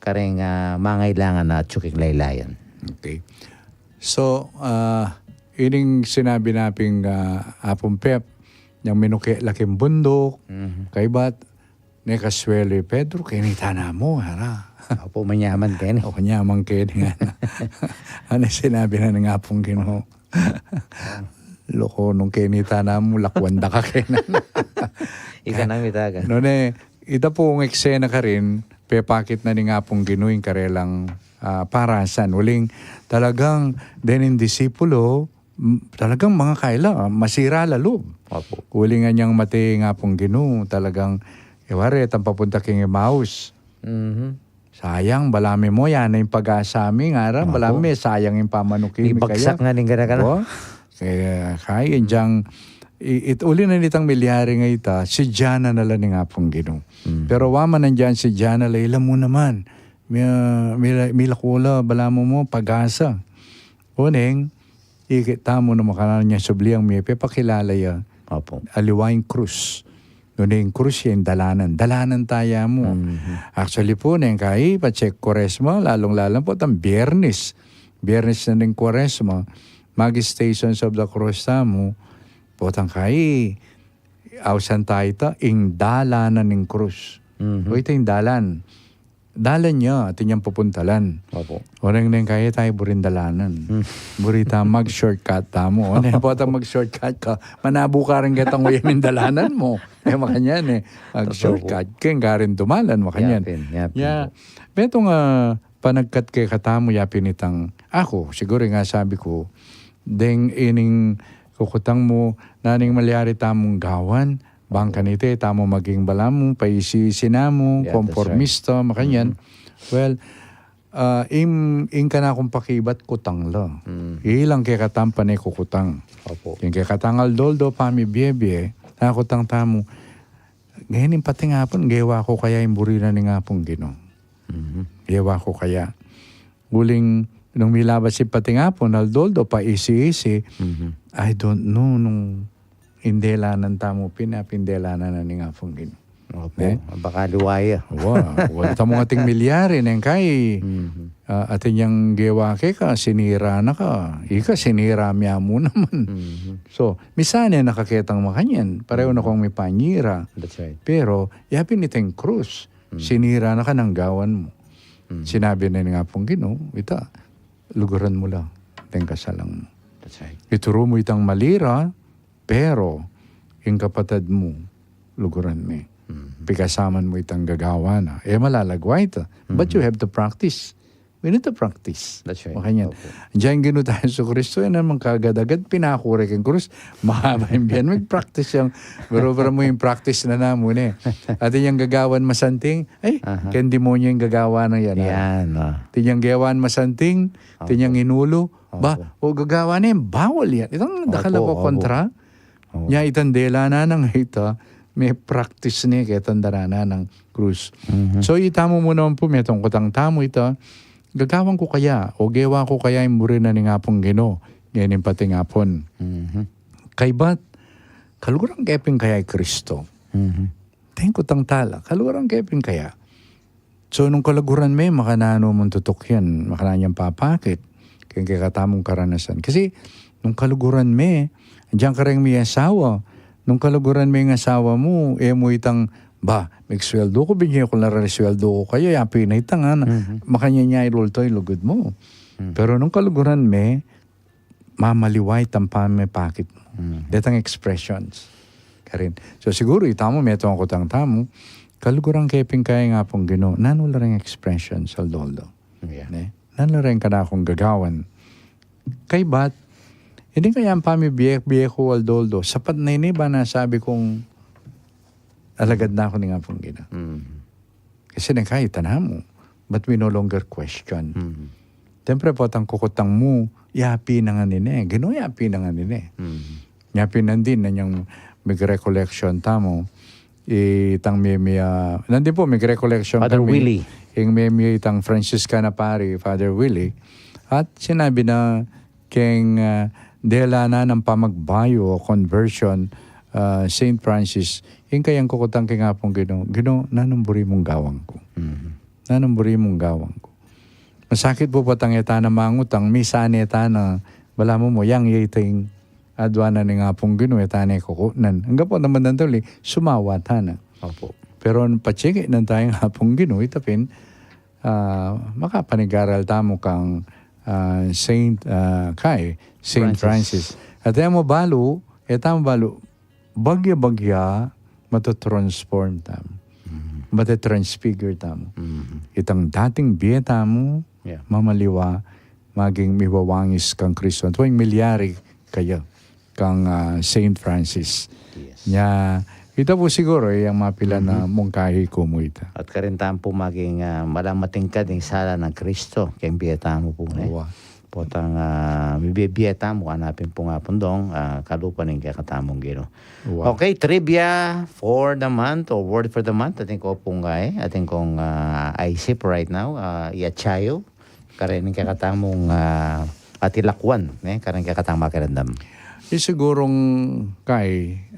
Kareng mangailangan na tsuking laylayan. Okay. So, ining sinabi naping Apong Pep, yung minuki laking bundok, kaibat, ne kaswelo Pedro, kinita na mo, hara. Opo, manyaman kayo. O kanyaman kayo nga. Ano sinabi na ng Apong Ginoo? Loko, nung kinita na mo, lakwanda ka kayo na. Ika nang mitaga. No, ne, ita pong eksena ka rin, pepakit na ni Apong Ginoo yung karelang parasan. Uling talagang denin disipulo, talagang mga kaila, masira lalo. Opo. Uling nga niyang mati nga pong Ginoo, talagang, iwari, itang papunta king Emmaus. Sayang, balami mo, yan na yung pag-asa aming araw. Balami, sayang yung pamanukin. Ibagsak nga ning gana-gana. Kaya kaya diyang, uli na nitang milyari nga ita, si Diana na lang nga pong Ginoo. Pero waman nandiyan si Diana, ilam mo naman, milakula, balamo mo, pag-asa. Uning, ikita mo na makanan niya subliang miyepe, pakilala yan. Opo. Aliwaing krus. Uning krus yan, dalanan. Dalanan taya mo. Actually po, neng kay, pa-check Quaresma, lalong-lalong po, ang Biyernes. Biyernes na ng Quaresma, Mag-Stations of the Cross mo, potang kay, awsan tayo ito, ing dalanan ng krus. O ito yung dalan. Dalan niya, at inyang pupuntalan. Opo. Orang nang kaya tayo burindalanan. Burita mag-shortcut tamo. O nang potang mag-shortcut ka, manabu ka rin kitang uyan yung dalanan mo. Makanyan mag-shortcut. Kaya nga rin dumalan, makanyan. Yapin. Beto nga, panagkat kay katamo, yapin itang, ako, siguro nga sabi ko, deng ining kukutang mo, naning malyari tamong gawan, bangka nite, tamo maging balamong, paisi-sina mo, konformista, makanyan. Well, in ka na akong pakibat kutang lang. Ilang kay katampan ay kukutang. Opo. Yung kay katangal doldo, pami biye-biye, nakutang tamo. Ngayon yung pati ngapon, gawa ko kaya yung burina ni ngapong Ginoo. Gawa ko kaya. Uling, nung milabas si pati ngapon, aldoldo, paisi-isi, I don't know, nung indelanan tamo, pinapindelanan na ni ngapong Ginoo. Opo. Baka luwaya. Wow. Tamo ating milyari neng kay ating yung gewake ka, sinira na ka. Ika, sinira miya mo naman. So, misanya nakakitang makanyan. Pareho na kong may panyira. That's right. Pero, yapin itong krus. Sinira na ka ng gawan mo. Sinabi na nga pong Ginoo, ita, luguran mo lang. Itong kasalang mo. That's right. Ituro mo itang malira, pero, yung kapatid mo, luguran mo. Pikasaman mo itang gagawa na. Malalagwa ito. But you have to practice. We need to practice. That's right. Makanyan. Diyan Ginoo tayo sa Kristo, yan naman kagad-agad, pinakurek ang krus. Mahaba yung biyan. Mag-practice yung, baro-baro mo yung practice na namun At yung gagawan masanting, kaya demonyo yung gagawa na yan. Yan. Tinyang gawan masanting, tinyang inulo, o gagawa na yan, bawal yan. Itong dakala ko kontra. Nya itang dela na nang ito, may practice ni ketong darana ng krus. So itamo mo naman po, may tungkotang tamo ito, gagawan ko kaya, o gewa ko kaya yung burin na ni ngapong Ginoo, ngayon yung pati ngapon. Kay ba't, kalurang keping kaya Kristo. Tingin ko tang tala, kalurang keping kaya. So nung kalaguran may, makanano mong tutok yan, makananyang papakit, kaya katamong karanasan. Kasi nung kaluguran may, diyan ka rin may asawa, nung kaluguran may asawa mo, mo itang, may sweldo ko, bigyan ko na rin sweldo ko kayo, yapi na itang, makanya niya irulto yung lugod mo. Pero nung kaluguran me, mamaliway tampame pakit mo. Detang expressions. Karin. So siguro itamo meto ang kutang tamo, kaluguran keping kaya nga pong Ginoo, nanula ring expressions aldoldo. Yeah. Ne? Nanula rin ka na akong gagawan. Kay bat, hindi kaya ang pami biyek ko aldoldo, sapat na ini ba na sabi kong alagad na ako ni nga pong Ginoo. Kasi kahit mo, but we no longer question. Siyempre po, ang kukutang mo, yapi na nga nini. Ginoo yapi na nga nini. Yapi nandin na niyang mag-recollection tamo. Itang memiya, nandin po, mag-recollection Father Willie. Yung memiya itang Franciscana Pari, Father Willie. At sinabi na, keng dela na ng pamagbayo o conversion, St. Francis, yung kayang kukutang kay nga pong Ginoo, nanumburi mong gawang ko. Nanumburi mong gawang ko. Masakit po patang eta na mangutang, misane eta na wala mo yang yating adwana ni nga pong Ginoo eta na kukunan. Hanggang po naman nandali, sumawat na. Opo. Pero patsigi ng tayong hapong Ginoo, itapin, makapanigaral tamo kang Saint Francis. At mo balo, bagya-bagya, matatransform tamo. Matatransfigure tamo. Itang dating biyeta mo, mamaliwa, maging miwawangis kang Kristo. Tuwing milyari kayo kang Saint Francis. Yes. Nya, ito po siguro yung mapila na mungkahi ko mo ita. At karintaan po maging malamating ka ding sala ng Kristo. Kaya biyeta mo po. Wow. Potang bibiyeta mo, hanapin po nga pundong kalupa ng kakatamong Ginoo. Wow. Okay, trivia for the month or word for the month. Ating ko pong ating kong isip right now. Iachayo. Karin ng kakatamong atilakwan. Karin kakatang makirandam. Sigurong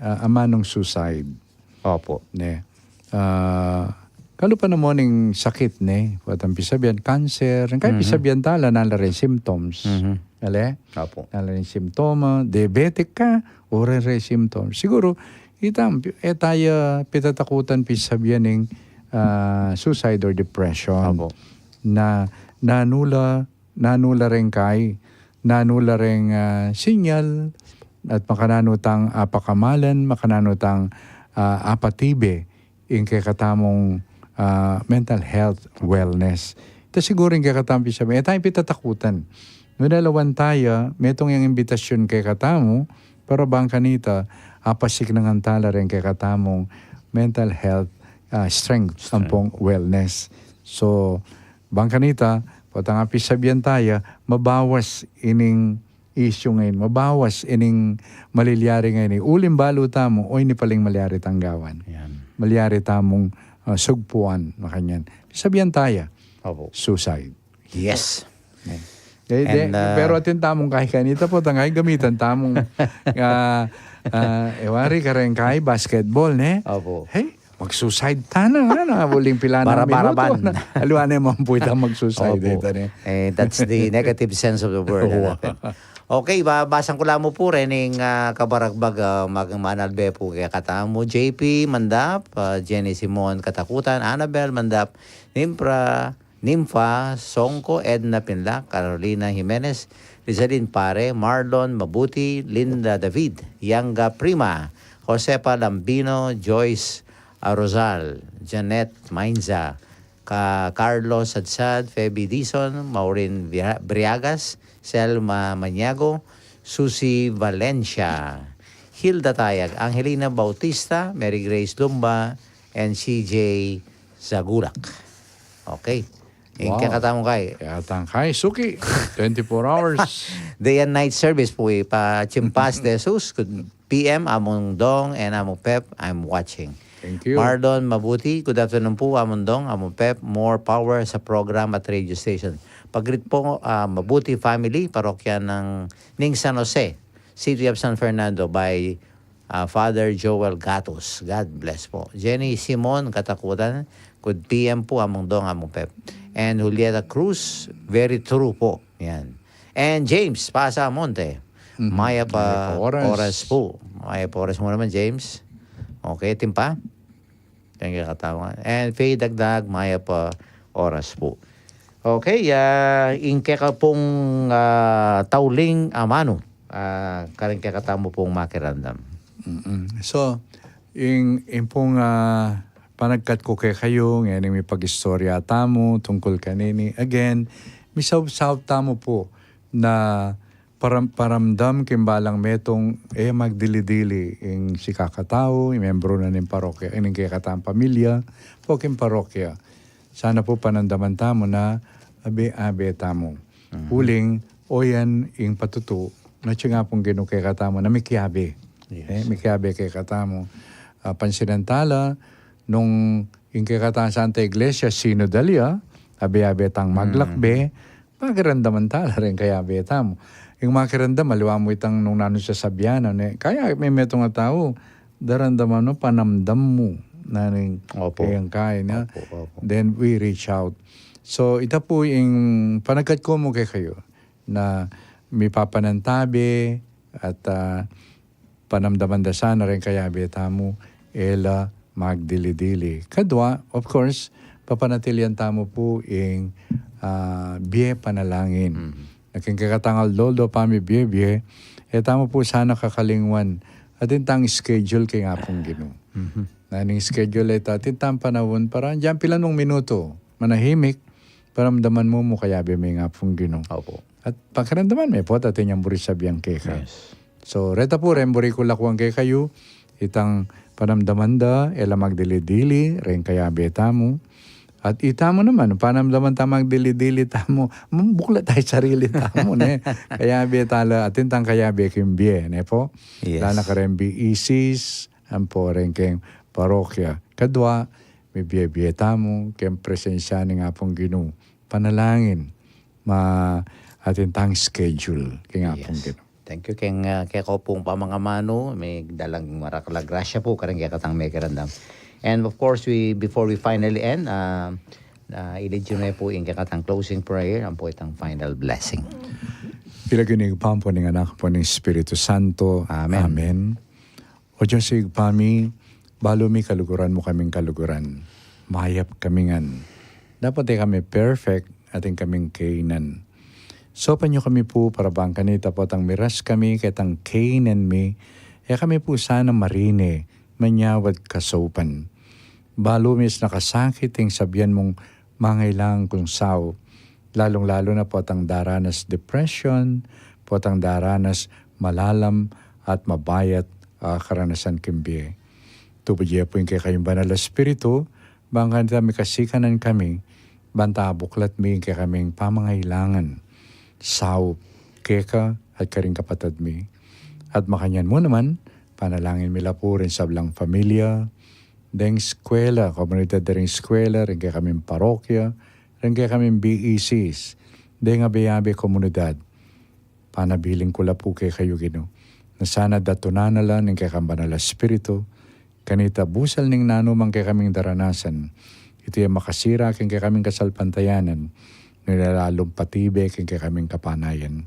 amanong suicide. Opo. Ne. Kalupa na mo ning sakit ne, patang pisabihan, cancer, kahit pisabihan tala, nala rin symptoms. Ale? Opo. Nala rin symptoma, diabetic ka, o rin symptoms. Siguro, tayo pitatakutan pisabihan ng suicide or depression. Opo. Na nanula rin nanula rin sinyal, at makananutang apakamalan, makananutang apatibe, in kay katamong mental health, wellness. Ito siguro yung kakatampi sabi, tayo pitatakutan. Nunalawan tayo, metong yung imbitasyon kay katamo, para bang kanita, apasik ng antala rin kay katamong mental health, strength, sampong wellness. So, bang kanita, patang apis sabihan tayo, mabawas ining issue ngayon, mabawas ining malilyari ngayon. Ulim balo tamo, o ini paling malyari tanggawan. Yan. Malyari tamong sugpuan, makanyan. Sabihan tayo, Opo. suicide. Yes. And, pero atin tamong kahit kanita po, tangay gamitan tamong ewari ka rin kahit basketball, ne? Opo. Hey, mag-suicide tana nga na, buling pila na Baraban. Aluan na yung puwita mag-suicide. Opo. That's the negative sense of the word. Okay, babasan ko lang mo po rin yung kabaragbag magmanalbe po kaya katamo JP Mandap, Jenny Simon Katakutan, Annabel Mandap, Nympha Songko, Edna Pinlac, Carolina Jimenez, Rizalin Pare, Marlon Mabuti, Linda David, Yanga Prima, Josepa Lambino, Joyce Rosal, Janet Mainza, Carlos Sadsad, Feby Dizon, Maureen Briagas, Selma Maniago, Susie Valencia, Hilda Tayag, Angelina Bautista, Mary Grace Lumba, and CJ Zagulak. Okay. Wow. Kakatamo kay. Kakatang kay. Suki. 24 hours. Day and night service po pa Chimpas de Jesus. Good PM, among Dong and among Pep. I'm watching. Thank you. Mardon Mabuti. Good afternoon po, among Dong, among Pep. More power sa program at radio station. Pag-greet po, Mabuti family, parokya ng Ning San Jose, City of San Fernando by Father Joel Gatos. God bless po. Jenny Simon Katakutan. Good PM po, among Dong, among Pep. And Julieta Cruz, very true po. Yan. And James Pasamonte. Maya pa oras po. Maya pa oras mo naman, James. Okay, timpa. Thank you, katawan. And Faye Dagdag, Maya pa oras po. Okay, ingke ka pong tauling amano. Karing kaya katamo pong makirandam. So, in pong panagkat ko kay kayo, ngayon may pag-istorya tamo tungkol kanini. Again, may saub tamo po na paramdam kimbalang metong magdili-dili yung si kakatao, yung membro na ng parokya, yung kaya katang pamilya, po kim parokya. Sana po panandaman tamo na abe tamo. Huling, o yan yung patuto, na siya nga pong kay katamo na may kiyabe. Yes. May kiyabe kay katamo. Pansinantala, nung yung kay katang Santa Iglesia, Sinodalya, abe tang maglakbe, pakirandaman tala rin kaya abe tamo. Yung makirandam, maliwa mo itang nung nano sa Sabiano, kaya may metong nga tao, darandaman no, panamdam mo na rin kayang kaya na. Opo. Then we reach out. So ito po yung panagkat ko mo kay kayo na may papanantabi at panamdaman da sana rin kaya beta mo ela magdili-dili. Kadwa, of course, papanatilian tamo po yung biye panalangin. Naging kakatangal lolo pami biye, tamo po sana kakalingwan at tang schedule kay nga pong Ginoo. Naning schedule ito, tintang panahon para dyan pila nung minuto, manahimik, paramdaman mo kaya may nga pong Ginoo. Opo. At pagkaramdaman may po, atin yung buri sabiyang kay ka. Yes. So, reta po, buri ko lakwang kay kayo, itang panamdaman da, ela magdili-dili, rin kaya beta mo. At itamo naman, panamdaman tamang dili-dili tamo, bukla tayo sarili tamo, ne? Kaya betala, atintang kaya bekimbie, ne po? Yes. Lana ka rin isis, ang po rin kayong parokya. Kadwa, may biye-biye tamo, kayong presensya ni nga pong Ginoo. Panalangin, atintang schedule, kaya nga pong Ginoo. Thank you kaya ko pong pamangamano, may dalang marakala grasya po karang kaya katang may karandam. And of course, before we finally end, ilidyo na po yung kakatang closing prayer, ang po itang final blessing. Pinaginig pa po ng anak po ng Espiritu Santo. Amen. Amen. O Diyos, igpami, balo mi kaluguran mo kaming kaluguran. Mayap kamingan. Dapat kami perfect ating kaming kainan. So panyo kami po para bang kanita po tang miras kami kitang kainan mi. Kami po sana marine, manyawad kasopan. Balo mis nakasakit yung sabihan mong mangailangan kung sao. Lalong-lalo na po tang daranas depression, po tang daranas malalam at mabayat karanasan kimbiye. Tubadya po yung kayong banal na espiritu, bangkan kami kasikanan kami, banta buklat mi kay kaming pamangailangan. Sao, keka at karing kapatid mi. At makanyan mo naman, panalangin mila po rin sa blang pamilya, deng eskwela, komunidad rin eskwela, rin kaya kaming parokya, rin kaya kaming BECs, deng abe-abe komunidad. Panabiling ko la po kay kayo Ginoo, na sana datunan na lang ng kaya kang banal na espiritu, kanita busal ning nano mang kaya kaming daranasan, ito yung makasira kaya kaming kasalpantayanan, nilalalong patibek kaya kaming kapanayan.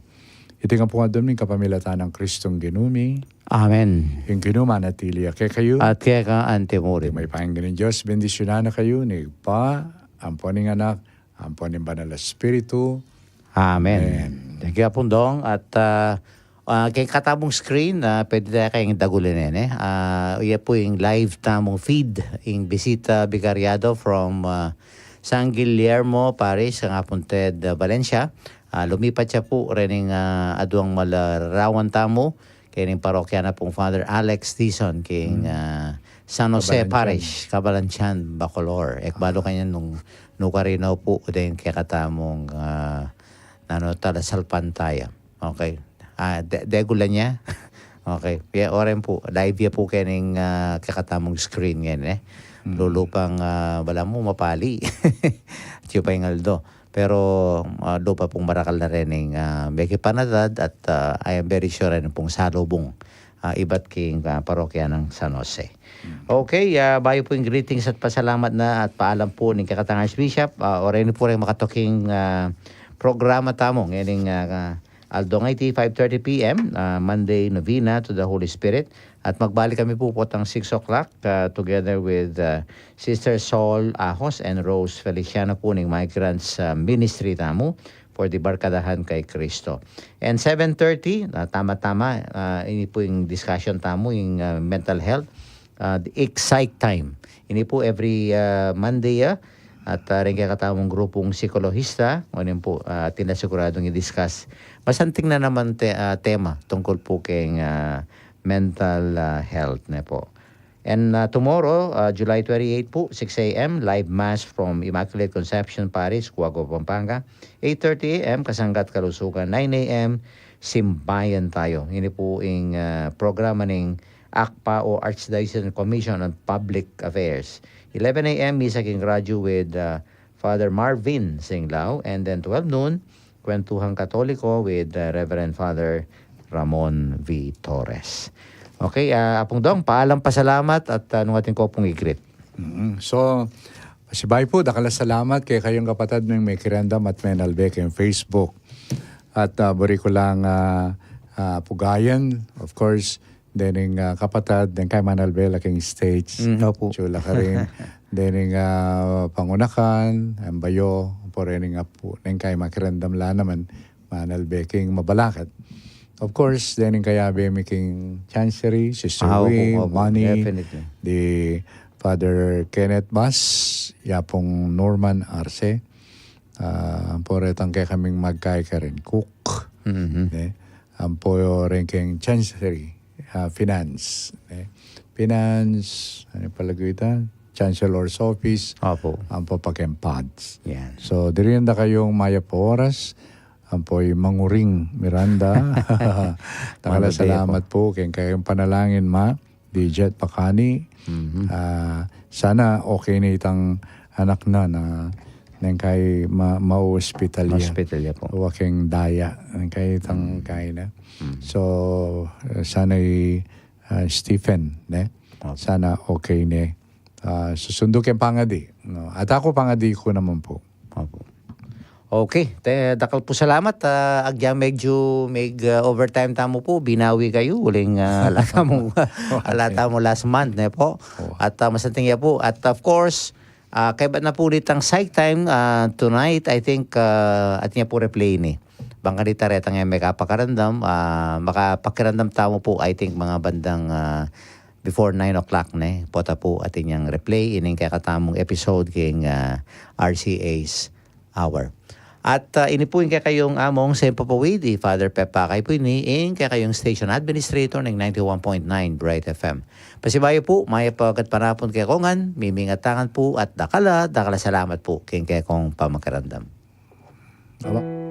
Ito nga po nga doon ng kapamilatan ng Kristong Ginumi. Amen. Yung Ginuma natili kaya kayo. At kaya ka antemuri. May pahinggan ng Diyos, bendisyonan na kayo, ni Pa, amponing anak, amponing banal na Espiritu. Amen. Thank you po dong. At kay katabong screen, pwede tayo kayong dagulin iya po yung live tamong feed, yung bisita Vicariado from San Guillermo, Paris, ang apunted Valencia. Lumipat siya po rin aduang malarawan tamo kay ning parokya na pong Father Alex Tison king San Jose Parish, Cabalantian, Bacolor. Ekbalo kanya nung nukarinaw po din kaya katamong talasal pantaya. Okay. Degula niya. Okay. Kaya oren po, live po kaya ning kakatamong screen ngayon Lulupang wala mo mapali. Tiyo pa yung aldo. Pero lupa pong marakal na rin ng Becky Panadad at I am very sure rin pong salubong iba't king parokya ng San Jose. Okay, bayo po yung greetings at pasalamat na at paalam po ng kakatang Archbishop. O rin po rin makatoking programa tamo ngayon Aldongiti, 5:30 p.m. Monday Novena to the Holy Spirit. At magbalik kami po ang 6 o'clock together with Sister Sol Ahos and Rose Feliciano po ng Migrants Ministry tamo for the Barkadahan kay Kristo. And 7:30, tama-tama, ini po yung discussion tamo, yung mental health, the Excite Time. Ini po every Monday at rin kaya katamong grupong psikologista, o yun po, tinasiguradong i-discuss. Masanting na naman tema tungkol po kay mental health na po. And tomorrow, July 28 po, 6 a.m., live mass from Immaculate Conception Parish, Cuago, Pampanga. 8:30 a.m., Kasanggat, Kalusugan. 9 a.m., Simbayan tayo. Ini po yung programa ng ACPA o Archdiocese Commission on Public Affairs. 11 a.m., Misa King Radyo with Father Marvin Singlao. And then 12 noon, Kwentuhang Katoliko with Reverend Father Ramon V. Torres. Okay, Apong Dong, paalam pasalamat at nung ating ko pong i-greet. So, masibay po, dakala salamat kay kayong kapatid ng may kirandam at menalbe kayong Facebook. At bari ko lang pugayan, of course, din kapatid, din kay Manalbe, laking stage. Opo. Chula ka rin. Din pangunakan, ang bayo, po rin nga po, din kay makirandam la naman, Manalbe, king mabalakat. Of course, din kaya be making chancery, Sister Wing, Money, definitely. the Father Kenneth Bass, yapong Norman Arce, poretang kay kaming magkay ka rin, cook, ang po rin kayong chancery, finance, finance, ano palagitan, Chancellor's Office, Opo. ang po pakeng pads. Yan. So, diriyan da kayong maya po oras, ang po'y Manguring Miranda. Takala salamat po kayong panalangin Dijet Pakani. Sana okay na itang anak na nang kay ma-hospitalya. Hospitalya po. Waking daya. Nang kay itang kay na. So, sana Stephen. Sana okay na. Susundo kayong pangadi. No? At ako pangadi ko naman po. Opo. Okay, dakal po salamat. Agyang medyo overtime tamo po, binawi kayo. Uling alata mo last month na po. At masanting ya po. At of course, kaya ba na po ditang psych time tonight, I think, at niya po replay ni. Bangka dita retang may kapakarandam. Makapakiramdam tamo po, I think, mga bandang before 9 o'clock na. Pota po atin yung replay. Ining kakatamong episode king RCA's Hour. At ini po yung kayong among Sempapawidi, Father Pep Pakay po ini, kayong station administrator ng 91.9 Bright FM. Pasibayo po, maya pagkat panapon kay Kongan, mimingatangan po at dakala salamat po kay kong pamakarandam. Aba.